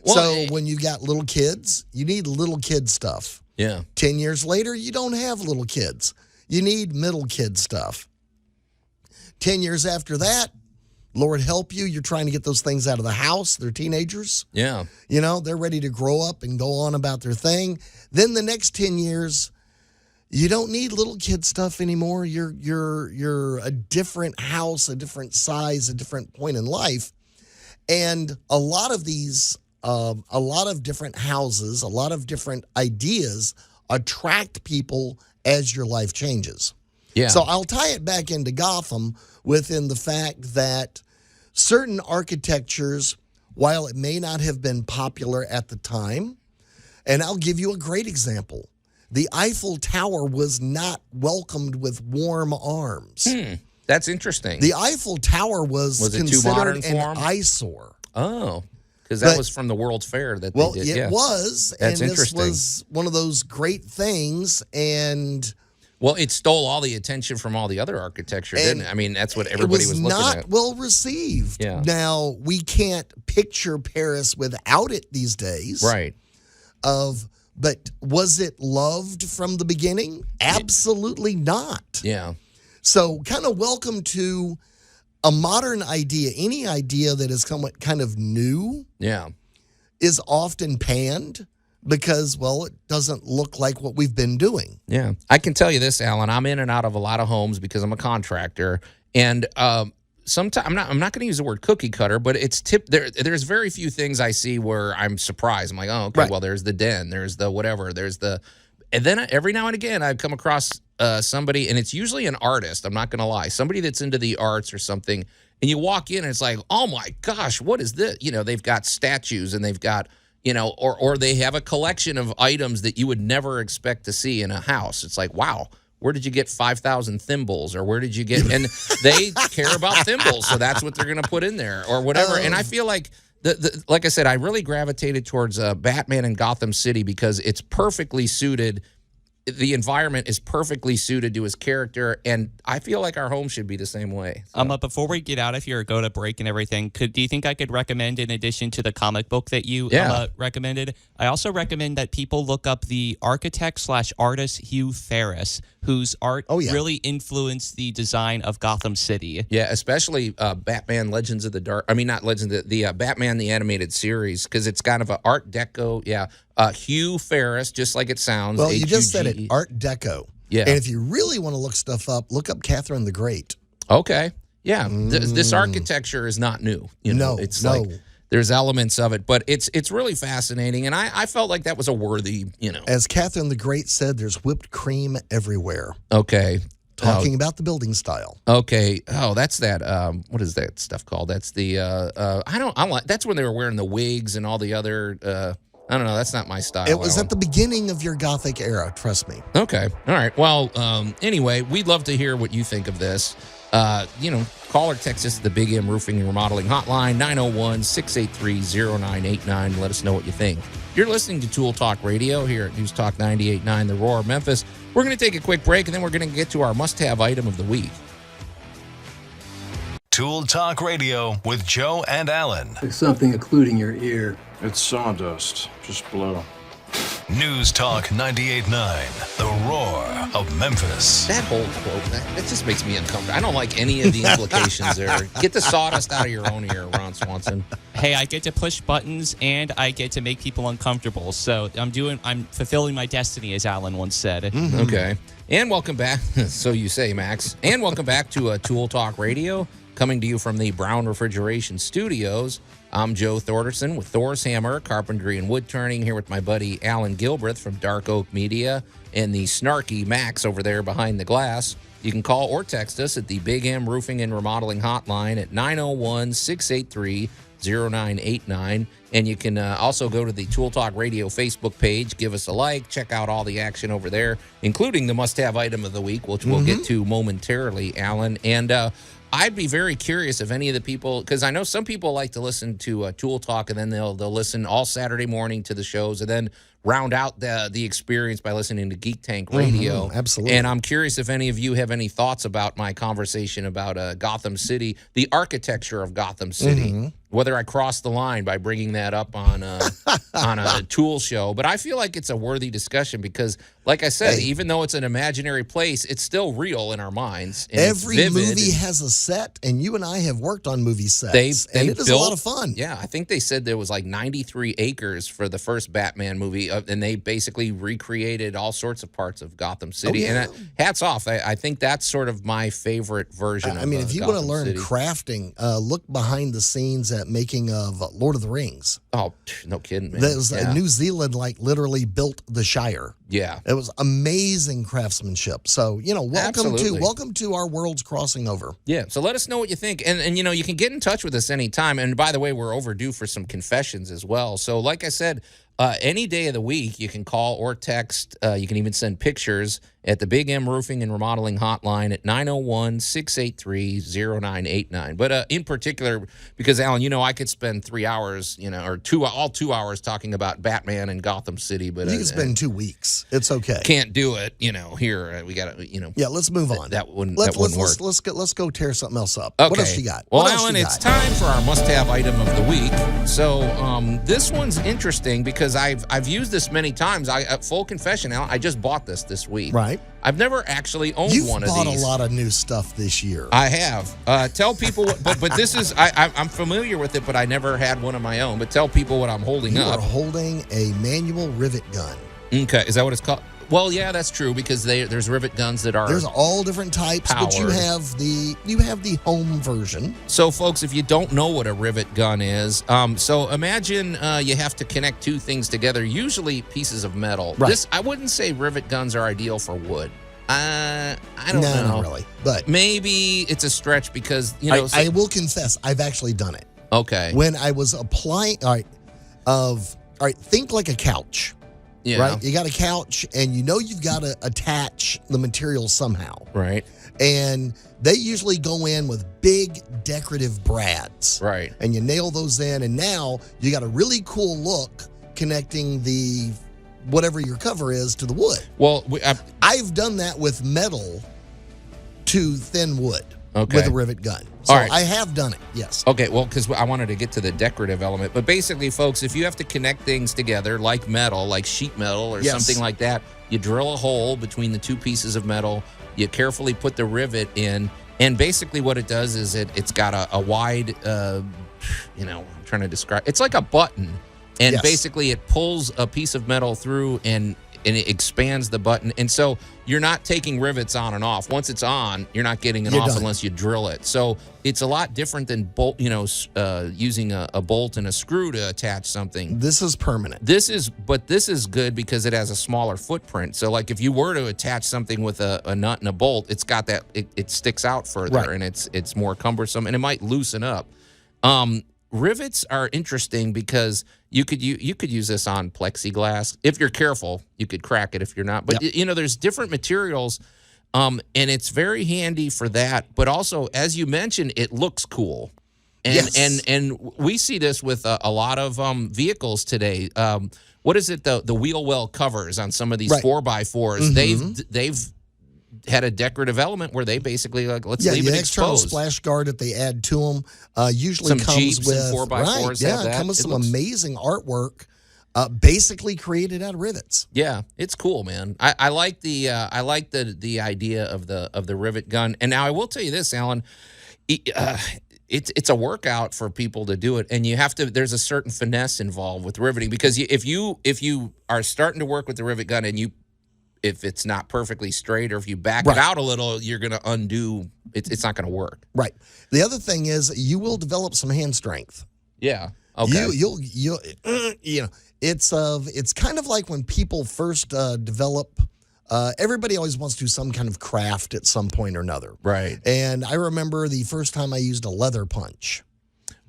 [SPEAKER 3] So when you got little kids, you need little kid stuff.
[SPEAKER 2] Yeah.
[SPEAKER 3] 10 years later, you don't have little kids. You need middle kid stuff. 10 years after that, Lord help you, you're trying to get those things out of the house. They're teenagers.
[SPEAKER 2] Yeah.
[SPEAKER 3] They're ready to grow up and go on about their thing. Then the next 10 years, you don't need little kid stuff anymore. You're a different house, a different size, a different point in life. And a lot of different houses, a lot of different ideas attract people as your life changes.
[SPEAKER 2] Yeah.
[SPEAKER 3] So I'll tie it back into Gotham within the fact that certain architectures, while it may not have been popular at the time, and I'll give you a great example. The Eiffel Tower was not welcomed with warm arms.
[SPEAKER 2] That's interesting.
[SPEAKER 3] The Eiffel Tower was
[SPEAKER 2] it too
[SPEAKER 3] considered
[SPEAKER 2] modern
[SPEAKER 3] an
[SPEAKER 2] for 'em?
[SPEAKER 3] eyesore.
[SPEAKER 2] Oh, because that was from the World's Fair that they did.
[SPEAKER 3] It was.
[SPEAKER 2] That's
[SPEAKER 3] and
[SPEAKER 2] interesting.
[SPEAKER 3] This was one of those great things. And
[SPEAKER 2] well, it stole all the attention from all the other architecture, didn't it? I mean, that's what everybody was looking at.
[SPEAKER 3] It was not well received.
[SPEAKER 2] Yeah.
[SPEAKER 3] Now, we can't picture Paris without it these days.
[SPEAKER 2] Right.
[SPEAKER 3] But was it loved from the beginning? Absolutely not.
[SPEAKER 2] Yeah.
[SPEAKER 3] So kind of welcome to a modern idea. Any idea that is kind of new is often panned because, well, it doesn't look like what we've been doing.
[SPEAKER 2] Yeah. I can tell you this, Alan. I'm in and out of a lot of homes because I'm a contractor. And sometimes I'm not going to use the word cookie cutter, but it's there's very few things I see where I'm surprised. I'm like, oh, okay, well, there's the den, there's the whatever, and then every now and again I've come across somebody, and it's usually an artist. I'm not going to lie, somebody that's into the arts or something, and you walk in and it's like, oh my gosh, what is this? They've got statues and they've got or they have a collection of items that you would never expect to see in a house. It's like, wow. where did you get 5,000 thimbles, or where did you get? And they care about thimbles, so that's what they're going to put in there, or whatever. And I feel like like I said, I really gravitated towards Batman in Gotham City because it's perfectly suited. The environment is perfectly suited to his character, and I feel like our home should be the same way. So.
[SPEAKER 4] Before we get out of here, go to break and everything, do you think I could recommend, in addition to the comic book that you recommended, I also recommend that people look up the architect/artist Hugh Ferris, whose art really influenced the design of Gotham City.
[SPEAKER 2] Yeah, especially Batman Legends of the Dark. I mean, not Legends, the Batman the Animated Series, because it's kind of an Art Deco. Yeah. Hugh Ferris, just like it sounds.
[SPEAKER 3] Well, you just said it, Art Deco.
[SPEAKER 2] Yeah.
[SPEAKER 3] And if you really want to look stuff up, look up Catherine the Great.
[SPEAKER 2] Okay. Yeah. This architecture is not new. It's like there's elements of it, but it's really fascinating. And I felt like that was a worthy,
[SPEAKER 3] As Catherine the Great said, there's whipped cream everywhere.
[SPEAKER 2] Okay.
[SPEAKER 3] Talking about the building style.
[SPEAKER 2] Okay. Oh, that's that. What is that stuff called? That's the. That's when they were wearing the wigs and all the other. I don't know. That's not my style.
[SPEAKER 3] It was at the beginning of your Gothic era. Trust me.
[SPEAKER 2] Okay. All right. Well, anyway, we'd love to hear what you think of this. Call or text us at the Big M Roofing and Remodeling Hotline, 901-683-0989. Let us know what you think. You're listening to Tool Talk Radio here at News Talk 98.9 The Roar, Memphis. We're going to take a quick break, and then we're going to get to our must-have item of the week.
[SPEAKER 1] Tool Talk Radio with Joe and Allan.
[SPEAKER 10] Like something occluding your ear.
[SPEAKER 8] It's sawdust. Just blow.
[SPEAKER 1] News Talk 98.9, The Roar of Memphis.
[SPEAKER 2] That whole quote, that just makes me uncomfortable. I don't like any of the implications there. Get the sawdust out of your own ear, Ron Swanson.
[SPEAKER 4] Hey, I get to push buttons and I get to make people uncomfortable. So I'm fulfilling my destiny, as Allan once said.
[SPEAKER 2] Mm-hmm. Okay. And welcome back. So you say, Max. And welcome back to Tool Talk Radio, coming to you from the Brown Refrigeration Studios. I'm Joe Thorderson with Thor's Hammer, Carpentry and Wood Turning, here with my buddy Allan Gilbreth from Dark Oak Media and the snarky Max over there behind the glass. You can call or text us at the Big M Roofing and Remodeling Hotline at 901-683-0989. And you can also go to the Tool Talk Radio Facebook page, give us a like, check out all the action over there, including the must-have item of the week, which we'll get to momentarily, Allan. And I'd be very curious if any of the people, because I know some people like to listen to Tool Talk, and then they'll listen all Saturday morning to the shows, and then round out the experience by listening to Geek Tank Radio.
[SPEAKER 3] Absolutely.
[SPEAKER 2] And I'm curious if any of you have any thoughts about my conversation about Gotham City, the architecture of Gotham City. Whether I crossed the line by bringing that up on a Tool show. But I feel like it's a worthy discussion because, like I said, even though it's an imaginary place, it's still real in our minds. And
[SPEAKER 3] every movie has a set, and you and I have worked on movie sets, and it is a lot of fun.
[SPEAKER 2] Yeah, I think they said there was like 93 acres for the first Batman movie, and they basically recreated all sorts of parts of Gotham City. And hats off. I think that's sort of my favorite version of
[SPEAKER 3] if you want to learn crafting, look behind the scenes at making of Lord of the Rings.
[SPEAKER 2] Oh, no kidding, man.
[SPEAKER 3] New Zealand literally built the Shire.
[SPEAKER 2] Yeah.
[SPEAKER 3] It was amazing craftsmanship. So, welcome to our worlds crossing over.
[SPEAKER 2] Yeah. So let us know what you think. And you can get in touch with us anytime. And by the way, we're overdue for some confessions as well. So like I said, any day of the week, you can call or text. You can even send pictures at the Big M Roofing and Remodeling Hotline at 901-683-0989. But in particular, because, Allan, I could spend 3 hours, or 2 hours talking about Batman and Gotham City. But
[SPEAKER 3] you can spend 2 weeks. It's okay.
[SPEAKER 2] Can't do it, here. We got to,
[SPEAKER 3] Yeah, let's move on.
[SPEAKER 2] That wouldn't work.
[SPEAKER 3] Let's go tear something else up.
[SPEAKER 2] Okay.
[SPEAKER 3] What else you got?
[SPEAKER 2] Well, Allan, it's time for our must-have item of the week. So this one's interesting because I've used this many times. Full confession, Allan, I just bought this week.
[SPEAKER 3] Right.
[SPEAKER 2] I've never actually owned one of these.
[SPEAKER 3] You've bought a lot of new stuff this year.
[SPEAKER 2] I have. Tell people, but this is, I'm familiar with it, but I never had one of my own. But tell people what I'm holding up.
[SPEAKER 3] You are holding a manual rivet gun.
[SPEAKER 2] Okay, is that what it's called? Well, yeah, that's true because there's rivet guns that are.
[SPEAKER 3] There's all different types,
[SPEAKER 2] powered.
[SPEAKER 3] But you have the home version.
[SPEAKER 2] So, folks, if you don't know what a rivet gun is, so imagine you have to connect two things together, usually pieces of metal.
[SPEAKER 3] Right.
[SPEAKER 2] I wouldn't say rivet guns are ideal for wood. I don't know.
[SPEAKER 3] Not really, but
[SPEAKER 2] maybe it's a stretch because
[SPEAKER 3] I will confess I've actually done it.
[SPEAKER 2] Okay.
[SPEAKER 3] When I was applying, all right, think like a couch.
[SPEAKER 2] Yeah.
[SPEAKER 3] Right? You got a couch, and you know you've got to attach the material somehow.
[SPEAKER 2] Right.
[SPEAKER 3] And they usually go in with big decorative brads.
[SPEAKER 2] Right.
[SPEAKER 3] And you nail those in, and now you got a really cool look connecting the whatever your cover is to the wood.
[SPEAKER 2] Well,
[SPEAKER 3] I've done that with metal to thin wood
[SPEAKER 2] Okay.
[SPEAKER 3] with a rivet gun. So
[SPEAKER 2] All right.
[SPEAKER 3] I have done it, yes.
[SPEAKER 2] Okay, well, because I wanted to get to the decorative element. But basically, folks, if you have to connect things together like metal, like sheet metal or
[SPEAKER 3] Yes.
[SPEAKER 2] something like that, you drill a hole between the two pieces of metal, you carefully put the rivet in, and basically what it does is it's got a wide, I'm trying to describe, it's like a button. And
[SPEAKER 3] Yes.
[SPEAKER 2] basically it pulls a piece of metal through and it expands the button. And so you're not taking rivets on and off. Once it's on, you're not getting it
[SPEAKER 3] You're
[SPEAKER 2] off
[SPEAKER 3] done.
[SPEAKER 2] unless you drill it. So it's a lot different than using a bolt and a screw to attach something.
[SPEAKER 3] This is permanent.
[SPEAKER 2] This is good because it has a smaller footprint. So like if you were to attach something with a nut and a bolt, it's got that it sticks out further
[SPEAKER 3] Right.
[SPEAKER 2] and it's more cumbersome and it might loosen up. Rivets are interesting because you could use this on plexiglass. If you're careful, you could crack it if you're not. But there's different materials, and it's very handy for that. But also, as you mentioned, it looks cool. And
[SPEAKER 3] Yes.
[SPEAKER 2] and we see this with a lot of vehicles today. What is it? The wheel well covers on some of these
[SPEAKER 3] Right.
[SPEAKER 2] 4x4s.
[SPEAKER 3] Mhm.
[SPEAKER 2] They've had a decorative element where they basically let's
[SPEAKER 3] Yeah,
[SPEAKER 2] leave
[SPEAKER 3] the
[SPEAKER 2] it
[SPEAKER 3] external
[SPEAKER 2] exposed.
[SPEAKER 3] splash guard that they add to them usually
[SPEAKER 2] Some
[SPEAKER 3] comes
[SPEAKER 2] Jeeps
[SPEAKER 3] with
[SPEAKER 2] and 4x4s
[SPEAKER 3] right,
[SPEAKER 2] have that.
[SPEAKER 3] comes with
[SPEAKER 2] It
[SPEAKER 3] some
[SPEAKER 2] looks-
[SPEAKER 3] amazing artwork, basically created out of rivets.
[SPEAKER 2] Yeah, it's cool, man. I like the idea of the rivet gun. And now I will tell you this, Alan, it's a workout for people to do it, and you have to. There's a certain finesse involved with riveting because if you are starting to work with the rivet gun and if it's not perfectly straight or if you back
[SPEAKER 3] Right.
[SPEAKER 2] it out a little, you're going to undo. It's not going to work.
[SPEAKER 3] Right. The other thing is you will develop some hand strength.
[SPEAKER 2] Yeah. Okay.
[SPEAKER 3] You'll it's kind of like when people first develop. Everybody always wants to do some kind of craft at some point or another.
[SPEAKER 2] Right.
[SPEAKER 3] And I remember the first time I used a leather punch.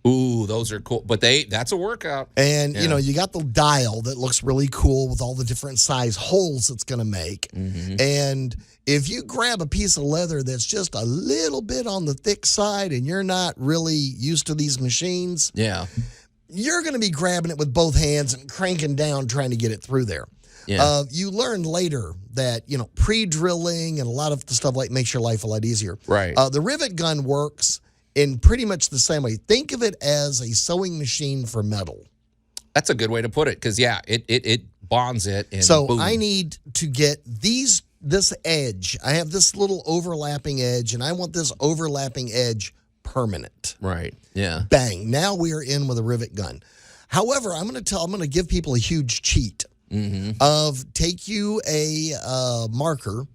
[SPEAKER 2] Ooh, those are cool. But that's a workout.
[SPEAKER 3] And,
[SPEAKER 2] Yeah.
[SPEAKER 3] you got the dial that looks really cool with all the different size holes it's going to make.
[SPEAKER 2] Mm-hmm.
[SPEAKER 3] And if you grab a piece of leather that's just a little bit on the thick side and you're not really used to these machines,
[SPEAKER 2] Yeah.
[SPEAKER 3] you're going to be grabbing it with both hands and cranking down trying to get it through there.
[SPEAKER 2] Yeah.
[SPEAKER 3] You learn later that, pre-drilling and a lot of the stuff makes your life a lot easier.
[SPEAKER 2] Right.
[SPEAKER 3] The rivet gun works in pretty much the same way. Think of it as a sewing machine for metal.
[SPEAKER 2] That's a good way to put it because, it bonds it. And
[SPEAKER 3] So
[SPEAKER 2] boom.
[SPEAKER 3] I need to get this edge. I have this little overlapping edge, and I want this overlapping edge permanent.
[SPEAKER 2] Right. Yeah.
[SPEAKER 3] Bang. Now we are in with a rivet gun. However, I'm going to give people a huge cheat of take you a marker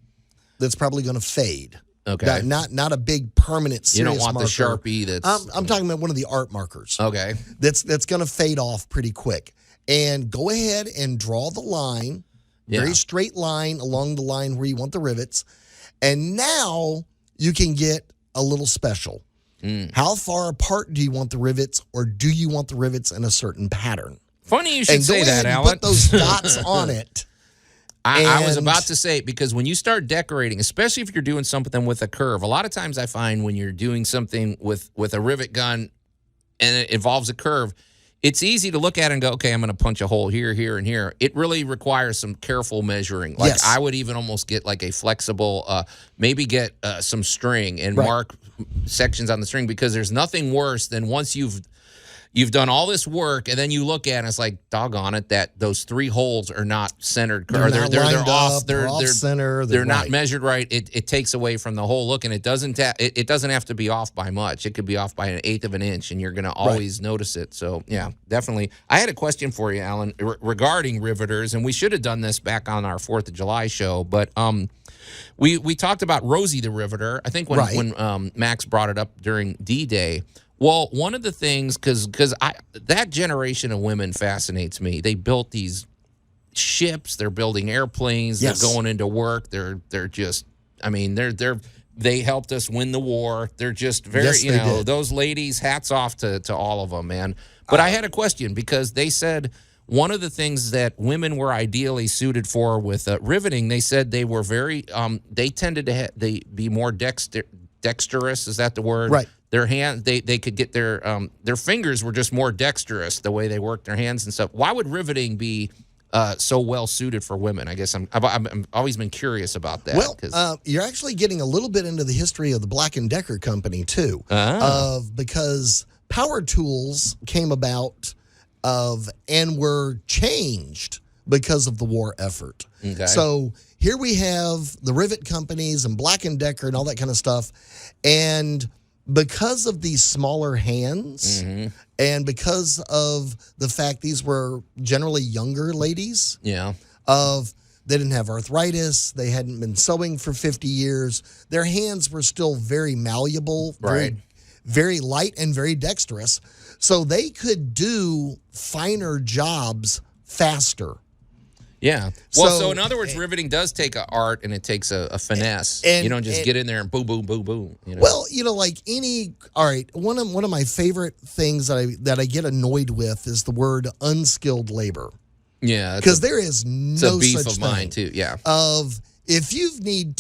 [SPEAKER 3] that's probably going to fade.
[SPEAKER 2] Okay.
[SPEAKER 3] Not a big permanent
[SPEAKER 2] You
[SPEAKER 3] serious
[SPEAKER 2] don't want
[SPEAKER 3] marker.
[SPEAKER 2] the Sharpie that's...
[SPEAKER 3] I'm talking about one of the art markers.
[SPEAKER 2] Okay.
[SPEAKER 3] That's going to fade off pretty quick. And go ahead and draw the line,
[SPEAKER 2] Yeah.
[SPEAKER 3] very straight line along the line where you want the rivets. And now you can get a little special. How far apart do you want the rivets, or do you want the rivets in a certain pattern?
[SPEAKER 2] Funny you should
[SPEAKER 3] And go
[SPEAKER 2] say
[SPEAKER 3] ahead
[SPEAKER 2] that,
[SPEAKER 3] and
[SPEAKER 2] Alan.
[SPEAKER 3] put those dots on it.
[SPEAKER 2] I was
[SPEAKER 3] And-
[SPEAKER 2] about to say, because when you start decorating, especially if you're doing something with a curve, a lot of times I find when you're doing something with a rivet gun and it involves a curve, it's easy to look at it and go, okay, I'm going to punch a hole here, here, and here. It really requires some careful measuring. Like
[SPEAKER 3] Yes.
[SPEAKER 2] I would even almost get like a flexible, maybe get some string and
[SPEAKER 3] Right.
[SPEAKER 2] mark sections on the string, because there's nothing worse than once you've done all this work and then you look at it and it's like, doggone it, that those three holes are not centered.
[SPEAKER 3] They're
[SPEAKER 2] Or
[SPEAKER 3] not lined up, they're off center,
[SPEAKER 2] They're
[SPEAKER 3] they're
[SPEAKER 2] not
[SPEAKER 3] right.
[SPEAKER 2] measured right. It takes away from the whole look, and it doesn't have to be off by much. It could be off by 1/8 of an inch, and you're going to always notice it. So yeah, definitely. I had a question for you, Alan, regarding riveters, and we should have done this back on our 4th of July show, but we talked about Rosie the Riveter. I think when Max brought it up during D-Day. Well, one of the things, because that generation of women fascinates me. They built these ships. They're building airplanes.
[SPEAKER 3] Yes.
[SPEAKER 2] They're going into work. They're just, I mean, they helped us win the war. They're just very,
[SPEAKER 3] Yes, they did.
[SPEAKER 2] those ladies, hats off to all of them, man. But I had a question, because they said one of the things that women were ideally suited for with riveting, they said they were very, they tended to they be more dexterous. Is that the word?
[SPEAKER 3] Right.
[SPEAKER 2] Their hand, they could get their fingers were just more dexterous the way they worked their hands and stuff. Why would riveting be so well suited for women? I guess I've always been curious about that.
[SPEAKER 3] Well, you're actually getting a little bit into the history of the Black & Decker company too, because power tools came about and were changed because of the war effort.
[SPEAKER 2] Okay.
[SPEAKER 3] So here we have the rivet companies and Black & Decker and all that kind of stuff, and because of these smaller hands and because of the fact these were generally younger ladies, they didn't have arthritis, they hadn't been sewing for 50 years, their hands were still very malleable, very light and very dexterous, so they could do finer jobs faster.
[SPEAKER 2] Yeah. Well, so in other words, riveting does take an art and it takes a finesse. And you don't just get in there and boom, boom, boom, boom. You know?
[SPEAKER 3] Well, like all right, one of my favorite things that I get annoyed with is the word unskilled labor.
[SPEAKER 2] Yeah.
[SPEAKER 3] Because there is no
[SPEAKER 2] beef
[SPEAKER 3] such
[SPEAKER 2] of
[SPEAKER 3] thing.
[SPEAKER 2] mine too. Yeah.
[SPEAKER 3] If you need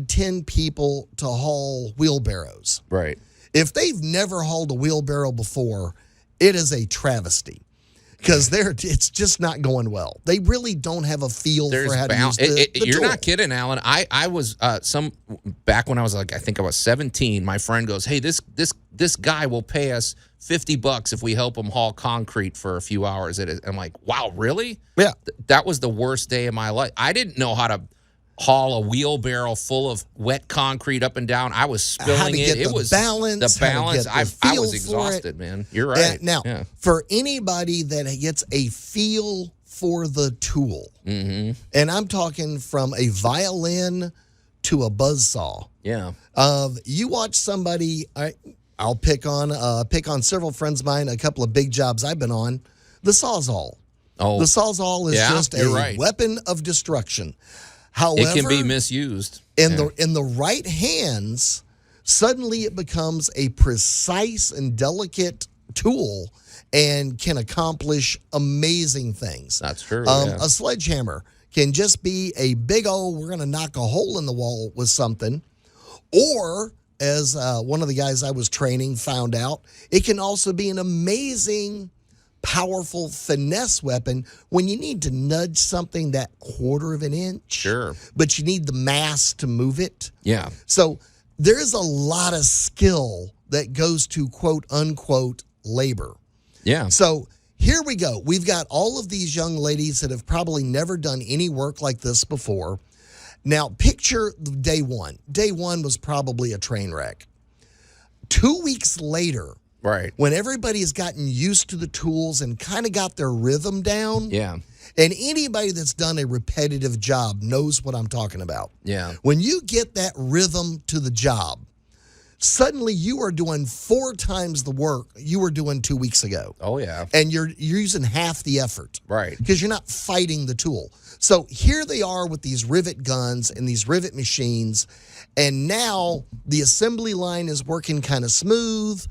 [SPEAKER 3] 10 people to haul wheelbarrows.
[SPEAKER 2] Right.
[SPEAKER 3] If they've never hauled a wheelbarrow before, it is a travesty. Because it's just not going well. They really don't have a feel for how to use the
[SPEAKER 2] You're
[SPEAKER 3] tool.
[SPEAKER 2] not kidding, Alan. I was back when I was I think I was 17. My friend goes, "Hey, this guy will pay us $50 if we help him haul concrete for a few hours." I'm like, "Wow, really?"
[SPEAKER 3] Yeah.
[SPEAKER 2] That was the worst day of my life. I didn't know how to haul a wheelbarrow full of wet concrete up and down. I was spilling it. It was
[SPEAKER 3] balance.
[SPEAKER 2] The balance. I was exhausted, man. You're right.
[SPEAKER 3] Now, for anybody that gets a feel for the tool, and I'm talking from a violin to a buzzsaw.
[SPEAKER 2] Yeah.
[SPEAKER 3] You watch somebody. I'll pick on several friends of mine. A couple of big jobs I've been on. The Sawzall.
[SPEAKER 2] Oh,
[SPEAKER 3] the Sawzall is just a weapon of destruction. However,
[SPEAKER 2] it can be misused.
[SPEAKER 3] In the right hands, suddenly it becomes a precise and delicate tool and can accomplish amazing things.
[SPEAKER 2] That's true.
[SPEAKER 3] A sledgehammer can just be a big we're going to knock a hole in the wall with something. Or, as one of the guys I was training found out, it can also be an amazing, powerful finesse weapon when you need to nudge something that quarter of an inch.
[SPEAKER 2] Sure.
[SPEAKER 3] But you need the mass to move it.
[SPEAKER 2] Yeah.
[SPEAKER 3] So there's a lot of skill that goes to quote unquote labor.
[SPEAKER 2] Yeah.
[SPEAKER 3] So here we go. We've got all of these young ladies that have probably never done any work like this before. Now picture day one. Day one was probably a train wreck. 2 weeks later,
[SPEAKER 2] right,
[SPEAKER 3] when everybody has gotten used to the tools and kind of got their rhythm down.
[SPEAKER 2] Yeah.
[SPEAKER 3] And anybody that's done a repetitive job knows what I'm talking about.
[SPEAKER 2] Yeah.
[SPEAKER 3] When you get that rhythm to the job, suddenly you are doing 4 times the work you were doing 2 weeks ago.
[SPEAKER 2] Oh, yeah.
[SPEAKER 3] And you're using half the effort.
[SPEAKER 2] Right.
[SPEAKER 3] Because you're not fighting the tool. So here they are with these rivet guns and these rivet machines. And now the assembly line is working kind of smooth.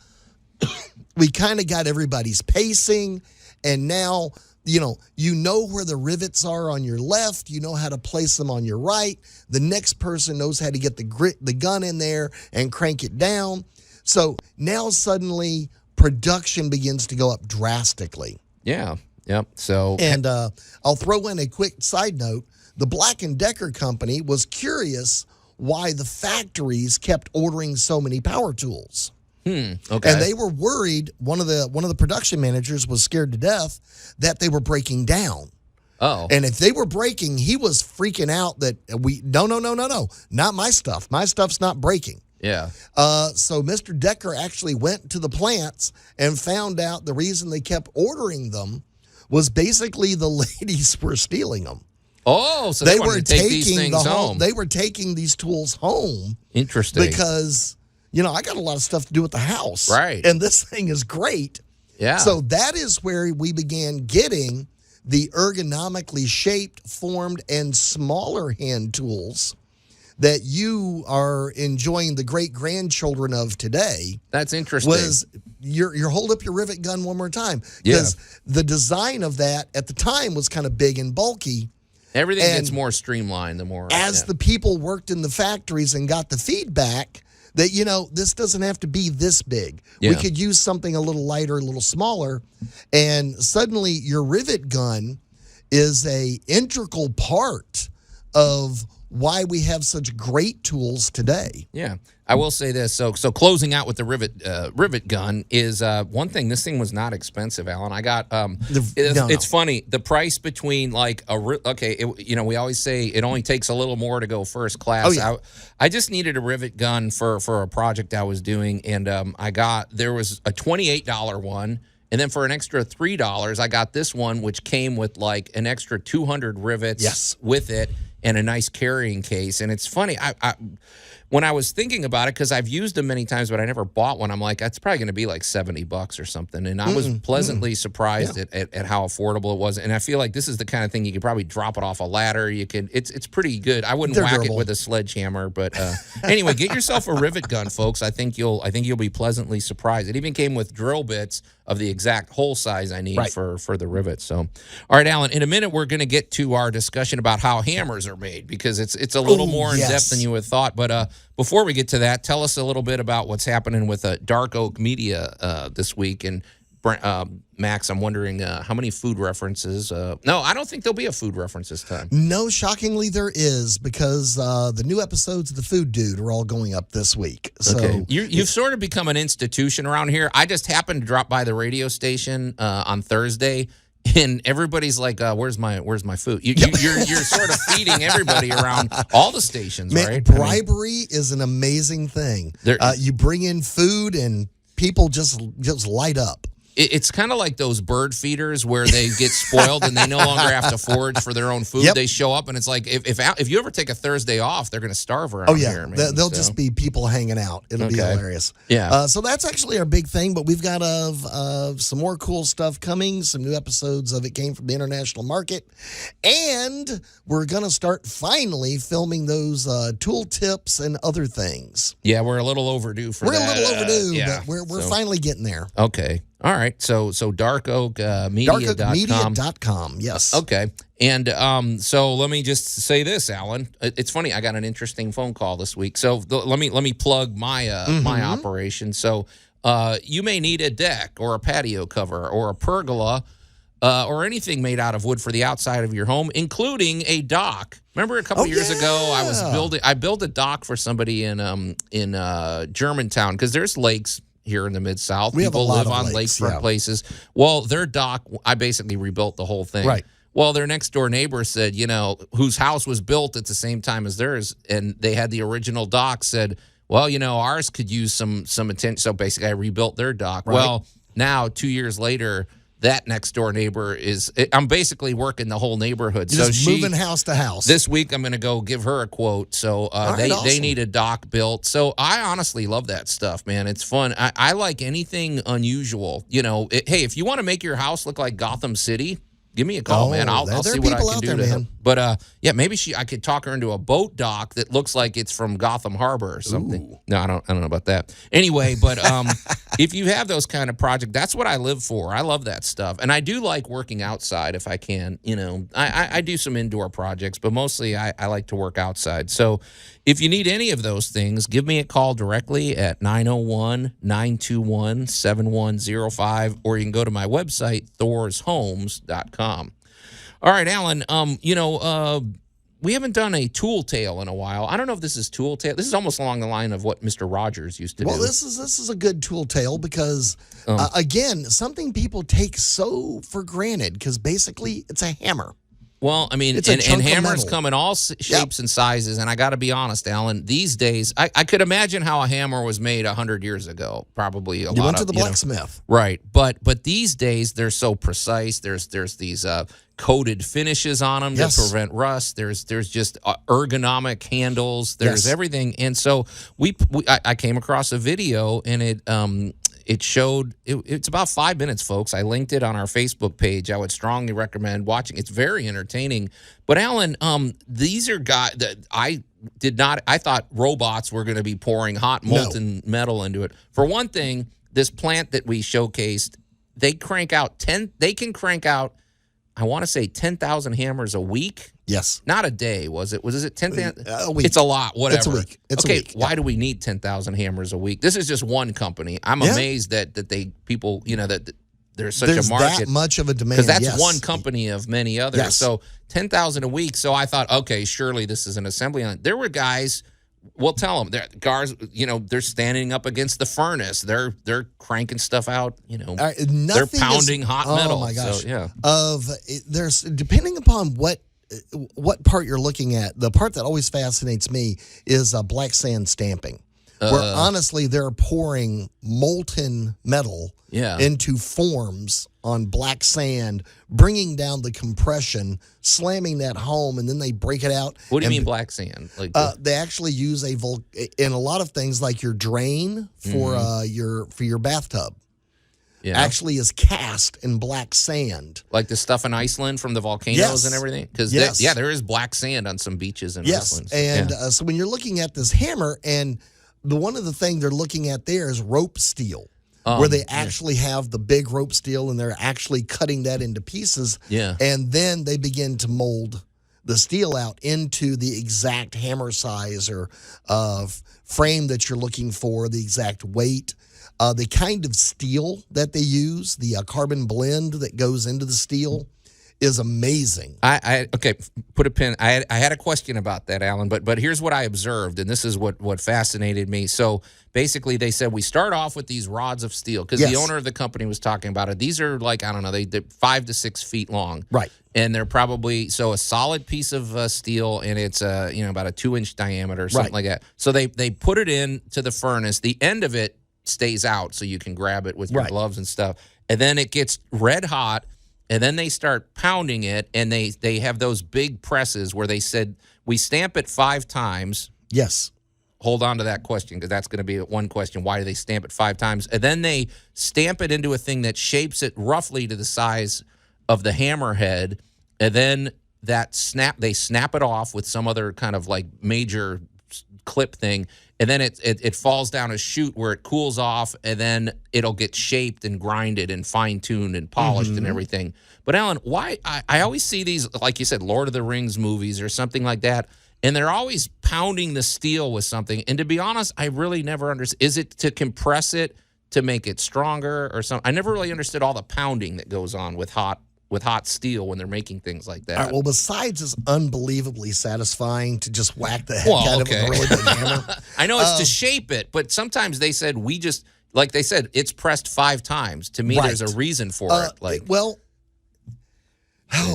[SPEAKER 3] We kind of got everybody's pacing, and now you know where the rivets are on your left. You know how to place them on your right. The next person knows how to get the gun in there and crank it down. So now suddenly production begins to go up drastically.
[SPEAKER 2] Yeah. Yep. So,
[SPEAKER 3] and I'll throw in a quick side note. The Black & Decker company was curious why the factories kept ordering so many power tools.
[SPEAKER 2] Okay.
[SPEAKER 3] And they were worried. One of the production managers was scared to death that they were breaking down.
[SPEAKER 2] Oh.
[SPEAKER 3] And if they were breaking, he was freaking out that no, not my stuff. My stuff's not breaking.
[SPEAKER 2] Yeah.
[SPEAKER 3] So Mr. Decker actually went to the plants and found out the reason they kept ordering them was basically the ladies were stealing them.
[SPEAKER 2] Oh, so they were taking these things home.
[SPEAKER 3] They were taking these tools home.
[SPEAKER 2] Interesting.
[SPEAKER 3] Because I got a lot of stuff to do at the house.
[SPEAKER 2] Right.
[SPEAKER 3] And this thing is great.
[SPEAKER 2] Yeah.
[SPEAKER 3] So that is where we began getting the ergonomically shaped, formed, and smaller hand tools that you are enjoying the great grandchildren of today.
[SPEAKER 2] That's interesting.
[SPEAKER 3] Was you hold up your rivet gun one more time,
[SPEAKER 2] Yeah.
[SPEAKER 3] because the design of that at the time was kind of big and bulky.
[SPEAKER 2] Everything
[SPEAKER 3] And
[SPEAKER 2] gets more streamlined the more.
[SPEAKER 3] As the people worked in the factories and got the feedback that, this doesn't have to be this big.
[SPEAKER 2] Yeah.
[SPEAKER 3] We could use something a little lighter, a little smaller, and suddenly your rivet gun is a integral part of why we have such great tools today.
[SPEAKER 2] Yeah, I will say this. So closing out with the rivet gun is one thing. This thing was not expensive, Alan. I got it's funny, the price between like we always say it only takes a little more to go first class.
[SPEAKER 3] Oh, yeah.
[SPEAKER 2] I just needed a rivet gun for a project I was doing, and there was a $28 one. And then for an extra $3, I got this one, which came with like an extra 200 rivets with it and a nice carrying case. And it's funny, I when I was thinking about it, because I've used them many times, but I never bought one, I'm like, that's probably going to be like $70 or something. And I was pleasantly surprised at how affordable it was. And I feel like this is the kind of thing you could probably drop it off a ladder. It's pretty good. I wouldn't whack it with a sledgehammer, but anyway, get yourself a rivet gun, folks. I think you'll be pleasantly surprised. It even came with drill bits of the exact hole size I need for the rivet. So, all right, Alan, in a minute, we're going to get to our discussion about how hammers are made, because it's a little more in depth than you would have thought. But before we get to that, tell us a little bit about what's happening with Dark Oak Media this week. And Max, I'm wondering how many food references. No, I don't think there'll be a food reference this time.
[SPEAKER 3] No, shockingly there is, because the new episodes of The Food Dude are all going up this week. So
[SPEAKER 2] okay. You've sort of become an institution around here. I just happened to drop by the radio station on Thursday, and everybody's like, "Where's my food?" You're sort of feeding everybody around all the stations, right?
[SPEAKER 3] Bribery is an amazing thing. You bring in food, and people just light up.
[SPEAKER 2] It's kind of like those bird feeders where they get spoiled and they no longer have to forage for their own food. They show up, and it's like if you ever take a Thursday off, they're going to starve around here. Man.
[SPEAKER 3] They'll just be people hanging out. It'll be hilarious.
[SPEAKER 2] Yeah.
[SPEAKER 3] So that's actually our big thing, but we've got some more cool stuff coming. Some new episodes of It Came from the International Market. And we're going to start finally filming those tool tips and other things.
[SPEAKER 2] Yeah, we're a little overdue for that.
[SPEAKER 3] We're a little overdue, but we're finally getting there.
[SPEAKER 2] Okay. All right, so darkoakmedia.com.
[SPEAKER 3] Darkoakmedia.com, yes.
[SPEAKER 2] Okay, and so let me just say this, Alan. It's funny, I got an interesting phone call this week. So let me plug my my operation. So you may need a deck or a patio cover or a pergola or anything made out of wood for the outside of your home, including a dock. Remember a couple years ago, I built a dock for somebody in Germantown, because there's lakes here in the Mid-South. People live on lakefront places. Well, their dock, I basically rebuilt the whole thing.
[SPEAKER 3] Right.
[SPEAKER 2] Well, their next door neighbor said, whose house was built at the same time as theirs, and they had the original dock, said, well, ours could use some attention. So basically, I rebuilt their dock. Right. Well, now 2 years later, that next door neighbor I'm basically working the whole neighborhood.
[SPEAKER 3] You're just moving house to house.
[SPEAKER 2] This week, I'm going to go give her a quote. So they need a dock built. So I honestly love that stuff, man. It's fun. I like anything unusual. Hey, if you want to make your house look like Gotham City, give me a call, man. I'll see what I can do to help. But maybe I could talk her into a boat dock that looks like it's from Gotham Harbor or something. Ooh. No, I don't know about that. Anyway, but if you have those kind of projects, that's what I live for. I love that stuff, and I do like working outside if I can. I do some indoor projects, but mostly I like to work outside. So if you need any of those things, give me a call directly at 901-921-7105, or you can go to my website, thorshomes.com. All right, Alan, we haven't done a tool tale in a while. I don't know if this is tool tale. This is almost along the line of what Mr. Rogers used to do.
[SPEAKER 3] Well, this is a good tool tale because, again, something people take so for granted, because basically it's a hammer.
[SPEAKER 2] Well, I mean, and hammers come in all shapes and sizes, and I got to be honest, Alan, these days, I could imagine how a hammer was made 100 years ago, probably a lot of...
[SPEAKER 3] You went to the blacksmith.
[SPEAKER 2] Right, but these days, they're so precise. There's these coated finishes on them to prevent rust. There's just ergonomic handles. There's everything. And so I came across a video, and it showed, it's about 5 minutes, folks. I linked it on our Facebook page. I would strongly recommend watching. It's very entertaining. But Alan, these are guys that I thought robots were going to be pouring hot molten metal into it. For one thing, this plant that we showcased, they can crank out, I want to say 10,000 hammers a week.
[SPEAKER 3] Yes.
[SPEAKER 2] Not a day, was it? Was it 10,000?
[SPEAKER 3] A week.
[SPEAKER 2] It's a lot, whatever.
[SPEAKER 3] It's a week. It's
[SPEAKER 2] okay,
[SPEAKER 3] a week.
[SPEAKER 2] why do we need 10,000 hammers a week? This is just one company. I'm amazed that people, that there's such a market.
[SPEAKER 3] That much of a demand.
[SPEAKER 2] Because that's one company of many others.
[SPEAKER 3] Yes.
[SPEAKER 2] So 10,000 a week. So I thought, okay, surely this is an assembly line. There were guys, we'll tell them, they're standing up against the furnace. They're cranking stuff out. They're pounding hot metal.
[SPEAKER 3] Oh my gosh!
[SPEAKER 2] So, yeah.
[SPEAKER 3] There's depending upon what part you're looking at. The part that always fascinates me is black sand stamping, where honestly they're pouring molten metal into forms on black sand, bringing down the compression, slamming that home, and then they break it out.
[SPEAKER 2] What do you mean black sand? Like
[SPEAKER 3] they actually use in a lot of things like your drain for your bathtub.
[SPEAKER 2] Yeah.
[SPEAKER 3] Actually is cast in black sand.
[SPEAKER 2] Like the stuff in Iceland from the volcanoes and everything? Because there is black sand on some beaches in Iceland.
[SPEAKER 3] And so when you're looking at this hammer, and one of the things they're looking at there is rope steel, where they actually have the big rope steel and they're actually cutting that into pieces.
[SPEAKER 2] Yeah.
[SPEAKER 3] And then they begin to mold the steel out into the exact hammer size or frame that you're looking for, the exact weight. The kind of steel that they use, the carbon blend that goes into the steel, is amazing.
[SPEAKER 2] Okay, put a pin. I had a question about that, Allan, but here's what I observed, and this is what fascinated me. So basically, they said we start off with these rods of steel because the owner of the company was talking about it. These are like, I don't know, they're 5 to 6 feet long,
[SPEAKER 3] right?
[SPEAKER 2] And they're probably a solid piece of steel, and it's about a 2-inch diameter, something like that. So they put it into the furnace. The end of it stays out, so you can grab it with your gloves and stuff. And then it gets red hot. And then they start pounding it, and they have those big presses where they said, we stamp it 5 times.
[SPEAKER 3] Yes.
[SPEAKER 2] Hold on to that question, because that's going to be one question. Why do they stamp it 5 times? And then they stamp it into a thing that shapes it roughly to the size of the hammerhead. And then they snap it off with some other kind of like major clip thing. And then it falls down a chute where it cools off, and then it'll get shaped and grinded and fine-tuned and polished and everything. But, Allan, why I always see these, like you said, Lord of the Rings movies or something like that, and they're always pounding the steel with something. And to be honest, I really never understood. Is it to compress it to make it stronger or something? I never really understood all the pounding that goes on with hot steel when they're making things like that.
[SPEAKER 3] All right, well, besides it's unbelievably satisfying to just whack the heck out of a really big hammer.
[SPEAKER 2] I know it's to shape it, but sometimes they said like they said, it's pressed 5 times. To me, there's a reason for it.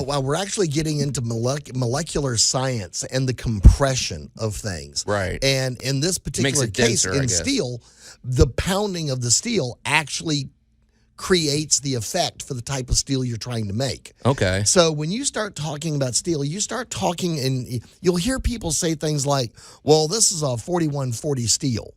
[SPEAKER 3] We're actually getting into molecular science and the compression of things.
[SPEAKER 2] Right.
[SPEAKER 3] And in this particular case,
[SPEAKER 2] denser,
[SPEAKER 3] in steel, the pounding of the steel actually creates the effect for the type of steel you're trying to make.
[SPEAKER 2] Okay.
[SPEAKER 3] So when you start talking about steel, you start talking and you'll hear people say things like, well, this is a 4140 steel.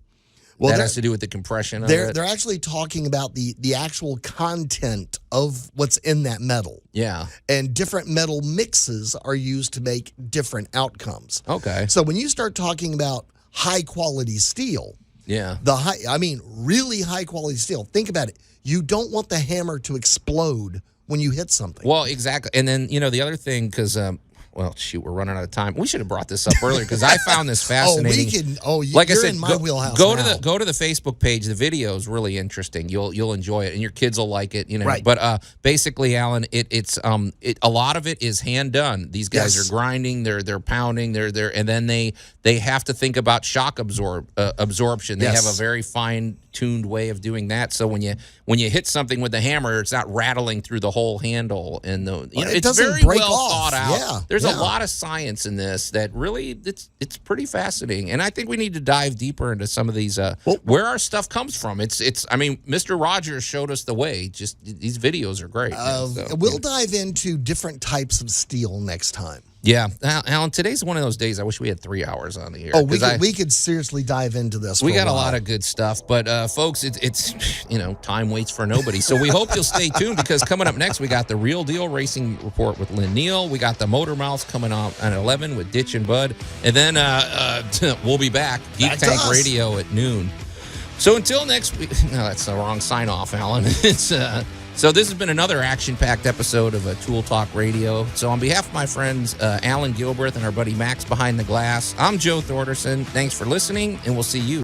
[SPEAKER 3] Well,
[SPEAKER 2] that has to do with the compression of
[SPEAKER 3] it? They're actually talking about the actual content of what's in that metal.
[SPEAKER 2] Yeah.
[SPEAKER 3] And different metal mixes are used to make different outcomes.
[SPEAKER 2] Okay.
[SPEAKER 3] So when you start talking about high-quality steel, really high-quality steel, think about it. You don't want the hammer to explode when you hit something.
[SPEAKER 2] Well, exactly. And then, the other thing, because, we're running out of time. We should have brought this up earlier because I found this fascinating.
[SPEAKER 3] You're in my wheelhouse
[SPEAKER 2] go
[SPEAKER 3] now.
[SPEAKER 2] to the Facebook page. The video is really interesting. You'll enjoy it, and your kids will like it.
[SPEAKER 3] Right.
[SPEAKER 2] But basically, Allan, it's a lot of it is hand done. These guys are grinding, they're pounding, and then they have to think about shock absorption. They have a very fine-tuned way of doing that. So when you hit something with the hammer, it's not rattling through the whole handle, and it's very well thought out.
[SPEAKER 3] Yeah.
[SPEAKER 2] There's a lot of science in this that really it's pretty fascinating, and I think we need to dive deeper into some of these where our stuff comes from. Mr. Rogers showed us the way. Just these videos are great.
[SPEAKER 3] We'll dive into different types of steel next time.
[SPEAKER 2] Yeah, Alan, today's one of those days I wish we had 3 hours on the air.
[SPEAKER 3] Oh, we could seriously dive into this.
[SPEAKER 2] We got a lot of good stuff, but folks, it's time waits for nobody. So we hope you'll stay tuned, because coming up next, we got the Real Deal Racing Report with Lynn Neal. We got the Motor Mouths coming up at 11 with Ditch and Bud. And then we'll be back, Geek Tank Radio at noon. So until next week, no, that's the wrong sign off, Alan. So this has been another action-packed episode of Tool Talk Radio. So on behalf of my friends Alan Gilbreth and our buddy Max behind the glass, I'm Joe Thorderson. Thanks for listening, and we'll see you